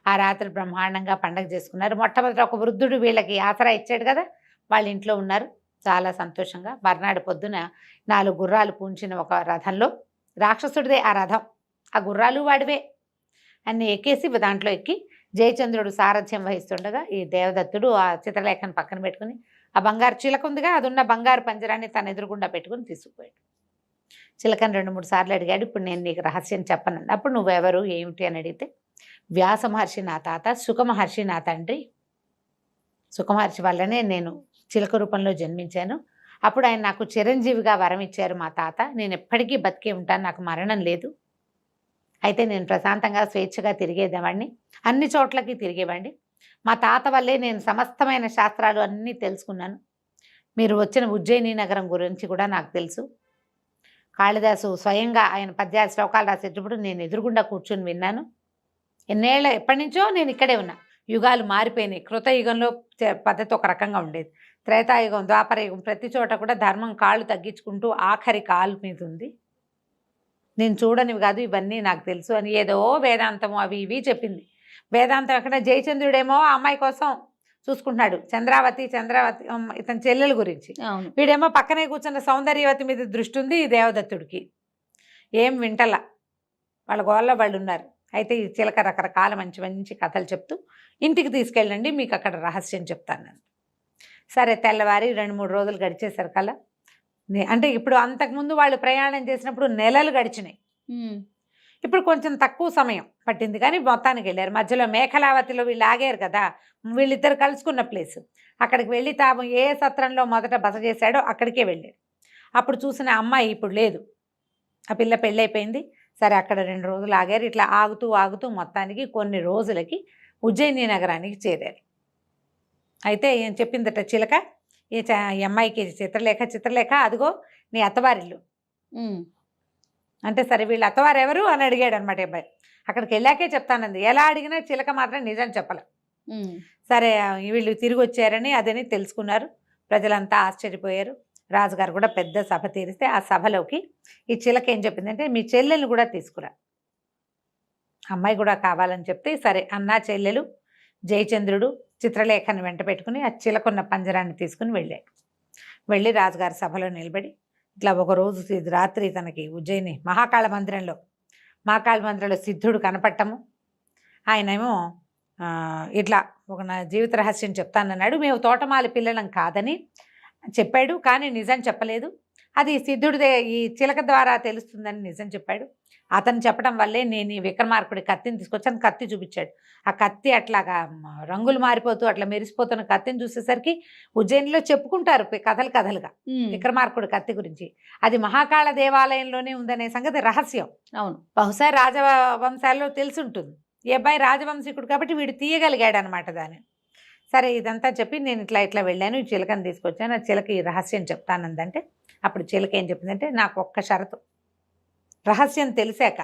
ఆ రాత్రి బ్రహ్మాండంగా పండగ చేసుకున్నారు. మొట్టమొదటి ఒక వృద్ధుడు వీళ్ళకి ఆసరా ఇచ్చాడు కదా, వాళ్ళ ఇంట్లో ఉన్నారు చాలా సంతోషంగా. మర్నాడు పొద్దున 4 గుర్రాలు పూంచిన ఒక రథంలో, రాక్షసుడిదే ఆ రథం, ఆ గుర్రాలు వాడివే, అన్ని ఎక్కేసి దాంట్లో ఎక్కి జయచంద్రుడు సారథ్యం వహిస్తుండగా ఈ దేవదత్తుడు ఆ చిత్రలేఖను పక్కన పెట్టుకుని ఆ బంగారు చిలక ఉందిగా, అది ఉన్న బంగారు పంజరాన్ని తన ఎదురుగుండా పెట్టుకుని తీసుకుపోయాడు. చిలకని 2-3 సార్లు అడిగాడు, ఇప్పుడు నేను నీకు రహస్యం చెప్పనండి. అప్పుడు నువ్వెవరు ఏమిటి అని అడిగితే, వ్యాస మహర్షి నా తాత, సుఖమహర్షి నా తండ్రి. సుఖమహర్షి వల్లనే నేను చిలక రూపంలో జన్మించాను. అప్పుడు ఆయన నాకు చిరంజీవిగా వరం ఇచ్చారు మా తాత. నేను ఎప్పటికీ బతికే ఉంటాను, నాకు మరణం లేదు. అయితే నేను ప్రశాంతంగా స్వేచ్ఛగా తిరిగేదేవాడిని, అన్ని చోట్లకి తిరిగేవాడిని. మా తాత వల్లే నేను సమస్తమైన శాస్త్రాలు అన్నీ తెలుసుకున్నాను. మీరు వచ్చిన ఉజ్జయిని నగరం గురించి కూడా నాకు తెలుసు. కాళిదాసు స్వయంగా ఆయన పద్యాలు శ్లోకాలు రాసేటప్పుడు నేను ఎదురుగుండా కూర్చొని విన్నాను. ఎప్పటి నుంచో నేను ఇక్కడే ఉన్నా. యుగాలు మారిపోయినాయి. కృతయుగంలో పద్ధతి ఒక రకంగా ఉండేది, త్రేతాయుగం, ద్వాపరయుగం, ప్రతి చోట కూడా ధర్మం కాళ్ళు తగ్గించుకుంటూ ఆఖరి కాలు మీద ఉంది. నేను చూడనివి కాదు, ఇవన్నీ నాకు తెలుసు అని ఏదో వేదాంతము అవి ఇవి చెప్పింది. వేదాంతం ఎక్కడ, జయచంద్రుడేమో ఆ అమ్మాయి కోసం చూసుకుంటున్నాడు, చంద్రావతి ఇతని చెల్లెల గురించి. వీడేమో పక్కనే కూర్చున్న సౌందర్యవతి మీద దృష్టి ఉంది ఈ దేవదత్తుడికి. ఏం వింటలా, వాళ్ళ గోళ్ళ వాళ్ళు ఉన్నారు. అయితే ఈ చిలక రకరకాల మంచి మంచి కథలు చెప్తూ ఇంటికి తీసుకెళ్ళండి, మీకు అక్కడ రహస్యం చెప్తాను. సరే, తెల్లవారి 2-3 రోజులు గడిచేసరికల్లా, అంటే ఇప్పుడు అంతకుముందు వాళ్ళు ప్రయాణం చేసినప్పుడు నెలలు గడిచినాయి. ఇప్పుడు కొంచెం తక్కువ సమయం పట్టింది, కానీ మొత్తానికి వెళ్ళారు. మధ్యలో మేఖలావతిలో వీళ్ళు ఆగారు కదా, వీళ్ళిద్దరు కలుసుకున్న ప్లేస్, అక్కడికి వెళ్ళి తాము ఏ సత్రంలో మొదట బస చేశాడో అక్కడికే వెళ్ళాడు. అప్పుడు చూసిన అమ్మాయి ఇప్పుడు లేదు, ఆ పిల్ల పెళ్ళైపోయింది. సరే, అక్కడ 2 రోజులు ఆగారు. ఇట్లా ఆగుతూ ఆగుతూ మొత్తానికి కొన్ని రోజులకి ఉజ్జయిని నగరానికి చేరారు. అయితే ఏం చెప్పిందట చిలక, ఈ అమ్మాయికి చిత్రలేఖ అదిగో నీ అత్తవారిల్లు, అంటే సరే వీళ్ళు అత్తవారు ఎవరు అని అడిగాడు అనమాట అబ్బాయి. అక్కడికి వెళ్ళాకే చెప్తానంది. ఎలా అడిగినా చిలక మాత్రం నిజం చెప్పలే. సరే వీళ్ళు తిరిగి వచ్చారని అదని తెలుసుకున్నారు. ప్రజలంతా ఆశ్చర్యపోయారు. రాజుగారు కూడా పెద్ద సభ తీరిస్తే ఆ సభలోకి ఈ చిలక ఏం చెప్పిందంటే మీ చెల్లెలు కూడా తీసుకురా, అమ్మాయి కూడా కావాలని చెప్తే సరే అన్నా చెల్లెలు జయచంద్రుడు చిత్రలేఖని వెంట పెట్టుకుని ఆ చిలకున్న పంజరాన్ని తీసుకుని వెళ్ళి రాజుగారి సభలో నిలబడి ఇట్లా ఒకరోజు రాత్రి తనకి ఉజ్జయిని మహాకాళ మందిరంలో సిద్ధుడు కనపడటము. ఆయనేమో ఇట్లా ఒక నా జీవిత రహస్యం చెప్తానన్నాడు. మేము తోటమాలి పిల్లలం కాదని చెప్పాడు, కానీ నిజం చెప్పలేదు. అది సిద్ధుడిదే ఈ చిలక ద్వారా తెలుస్తుందని నిజం చెప్పాడు. అతను చెప్పడం వల్లే నేను ఈ విక్రమార్కుడి కత్తిని తీసుకొచ్చాను. కత్తి చూపించాడు. ఆ కత్తి అట్లాగా రంగులు మారిపోతూ అట్లా మెరిసిపోతున్న కత్తిని చూసేసరికి ఉజ్జయినిలో చెప్పుకుంటారు కథలుగా విక్రమార్కుడి కత్తి గురించి. అది మహాకాళ దేవాలయంలోనే ఉందనే సంగతి రహస్యం. అవును, బహుశా రాజవంశాల్లో తెలుసుంటుంది. ఈ అబ్బాయి రాజవంశీకుడు కాబట్టి వీడు తీయగలిగాడు అనమాట దాన్ని. సరే ఇదంతా చెప్పి నేను ఇట్లా వెళ్ళాను, ఈ చిలకని తీసుకొచ్చాను, ఆ చిలక ఈ రహస్యం చెప్తానందంటే అప్పుడు చిలక ఏం చెప్పిందంటే నాకు ఒక్క షరతు, రహస్యం తెలిసాక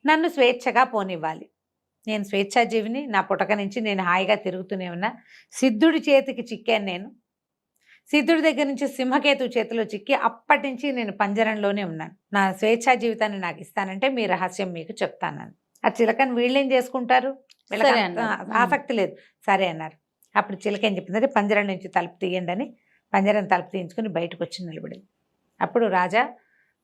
నన్ను స్వేచ్ఛగా పోనివ్వాలి. నేను స్వేచ్ఛాజీవిని, నా పుటక నుంచి నేను హాయిగా తిరుగుతూనే ఉన్నా. సిద్ధుడి చేతికి చిక్కాను నేను. సిద్ధుడి దగ్గర నుంచి సింహకేతు చేతిలో చిక్కి అప్పటి నుంచి నేను పంజరంలోనే ఉన్నాను. నా స్వేచ్ఛా జీవితాన్ని నాకు ఇస్తానంటే మీ రహస్యం మీకు చెప్తానని. ఆ చిలకని వీళ్ళేం చేసుకుంటారు, వీళ్ళకి ఆసక్తి లేదు. సరే అన్నారు. అప్పుడు చిలక ఏం చెప్పిందంటే పంజరం నుంచి తలుపు తీయండి అని పంజరం తలుపు తీయించుకుని బయటకు వచ్చి నిలబడింది. అప్పుడు రాజా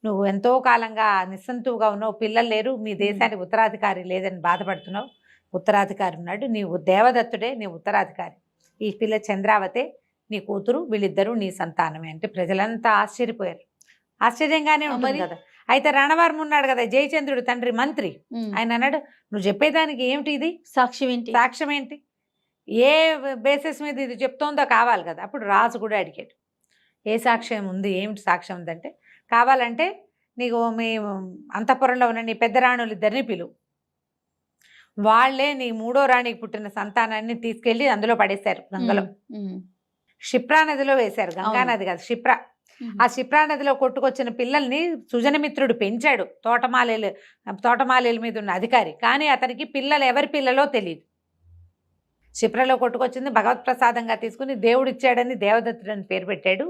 నువ్వు ఎంతో కాలంగా నిస్సంతువుగా ఉన్నావు, పిల్లలు లేరు, మీ దేశానికి ఉత్తరాధికారి లేదని బాధపడుతున్నావు. ఉత్తరాధికారి ఉన్నాడు, నీవు దేవదత్తుడే నీ ఉత్తరాధికారి. ఈ పిల్ల చంద్రావతే నీ కూతురు, వీళ్ళిద్దరూ నీ సంతానమే అంటే ప్రజలంతా ఆశ్చర్యపోయారు. ఆశ్చర్యంగానే ఉంటుంది కదా. అయితే రణవర్మ ఉన్నాడు కదా, జయచంద్రుడు తండ్రి మంత్రి, ఆయన అన్నాడు నువ్వు చెప్పేదానికి ఏమిటి ఇది సాక్ష్యం ఏంటి, ఏ బేసిస్ మీద ఇది చెప్తోందో కావాలి కదా. అప్పుడు రాజు కూడా అడిగాడు ఏ సాక్ష్యం ఉంది, ఏమిటి సాక్ష్యం ఉందంటే కావాలంటే నీకు మీ అంతఃపురంలో ఉన్న నీ పెద్ద రాణులు ఇద్దరిని పిలువు, వాళ్లే నీ మూడో రాణికి పుట్టిన సంతానాన్ని తీసుకెళ్లి అందులో పడేశారు గంగలో. క్షిప్రా నదిలో వేశారు, గంగా నది కాదు క్షిప్రా. ఆ క్షిప్రా నదిలో కొట్టుకొచ్చిన పిల్లల్ని సుజనమిత్రుడు పెంచాడు, తోటమాలీల మీద ఉన్న అధికారి. కానీ అతనికి పిల్లలు ఎవరి పిల్లలో తెలియదు. క్షిప్రలో కొట్టుకొచ్చింది భగవత్ ప్రసాదంగా తీసుకుని దేవుడిచ్చాడని దేవదత్తుడని పేరు పెట్టాడు.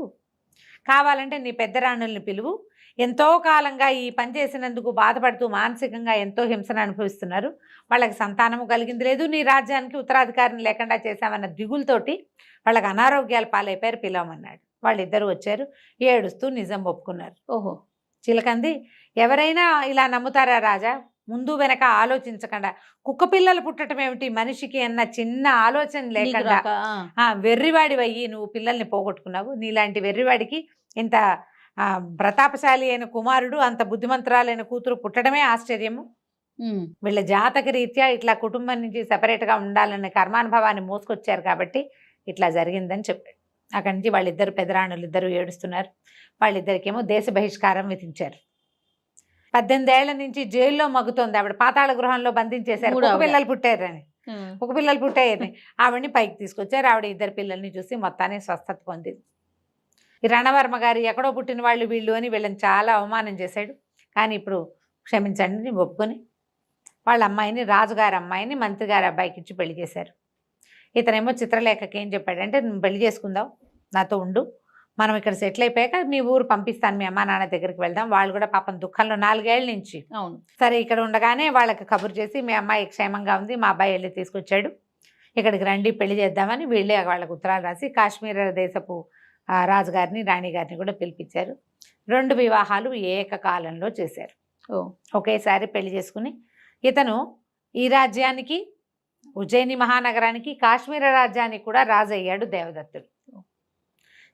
కావాలంటే నీ పెద్ద రాణుల్ని పిలువు, ఎంతో కాలంగా ఈ పని చేసినందుకు బాధపడుతూ మానసికంగా ఎంతో హింసను అనుభవిస్తున్నారు, వాళ్ళకి సంతానము కలిగింది లేదు, నీ రాజ్యానికి ఉత్తరాధికారిని లేకుండా చేశామన్న దిగులతోటి వాళ్ళకి అనారోగ్యాలు పాలైపోయారు, పిలవమన్నాడు. వాళ్ళిద్దరూ వచ్చారు, ఏడుస్తూ నిజం ఒప్పుకున్నారు. ఓహో చిలకంది ఎవరైనా ఇలా నమ్ముతారా రాజా, ముందు వెనక ఆలోచించకుండా కుక్క పిల్లలు పుట్టడం ఏమిటి మనిషికి అన్న చిన్న ఆలోచన లేకుండా వెర్రివాడివయ్యి నువ్వు పిల్లల్ని పోగొట్టుకున్నావు. నీలాంటి వెర్రివాడికి ఇంత ప్రతాపశాలి అయిన కుమారుడు, అంత బుద్ధిమంతురాలైన కూతురు పుట్టడమే ఆశ్చర్యము. వీళ్ళ జాతక రీత్యా ఇట్లా కుటుంబం నుంచి సెపరేట్గా ఉండాలనే కర్మానుభవాన్ని మోసుకొచ్చారు కాబట్టి ఇట్లా జరిగిందని చెప్పాడు. అక్కడి నుంచి వాళ్ళిద్దరు పెదరాణులు ఇద్దరు ఏడుస్తున్నారు. వాళ్ళిద్దరికేమో దేశ బహిష్కారం విధించారు. 18 ఏళ్ల నుంచి జైల్లో మగ్గుతోంది ఆవిడ, పాతాళ గృహంలో బంధించేశారు. ఒక పిల్లలు పుట్టాయని ఆవిడని పైకి తీసుకొచ్చారు. ఆవిడ ఇద్దరు పిల్లల్ని చూసి మొత్తాన్ని స్వస్థత పొందింది. ఈ రణవర్మ గారు ఎక్కడో పుట్టిన వాళ్ళు వీళ్ళు అని వీళ్ళని చాలా అవమానం చేశాడు. కానీ ఇప్పుడు క్షమించండి ఒప్పుకొని వాళ్ళ అమ్మాయిని, రాజుగారి అమ్మాయిని మంత్రిగారి అబ్బాయికి ఇచ్చి పెళ్లి చేశారు. ఇతనేమో చిత్రలేఖకి ఏం చెప్పాడంటే నువ్వు పెళ్లి చేసుకుందాం, నాతో ఉండు, మనం ఇక్కడ సెటిల్ అయిపోయాక మీ ఊరు పంపిస్తాను, మీ అమ్మా నాన్న దగ్గరికి వెళ్దాం. వాళ్ళు కూడా పాపం దుఃఖంలో 4 ఏళ్ల నుంచి. అవును సరే ఇక్కడ ఉండగానే వాళ్ళకి కబురు చేసి మీ అమ్మాయి క్షేమంగా ఉంది, మా అబ్బాయి వెళ్ళి తీసుకొచ్చాడు, ఇక్కడికి రండి పెళ్లి చేద్దామని వీళ్ళే వాళ్ళకి ఉత్తరాలు రాసి కాశ్మీర దేశపు రాజుగారిని రాణిగారిని కూడా పిలిపించారు. 2 వివాహాలు ఏకకాలంలో చేశారు. ఒకేసారి పెళ్లి చేసుకుని ఇతను ఈ రాజ్యానికి, ఉజ్జయిని మహానగరానికి, కాశ్మీర రాజ్యానికి కూడా రాజు అయ్యాడు దేవదత్తుడు.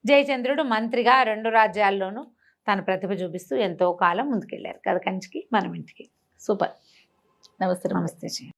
జయచంద్రుడు మంత్రిగా 2 రాజ్యాల్లోనూ తన ప్రతిభ చూపిస్తూ ఎంతో కాలం ముందుకెళ్ళారు. కథ కంచికి మనం ఇంటికి. సూపర్. నమస్తే. నమస్తే.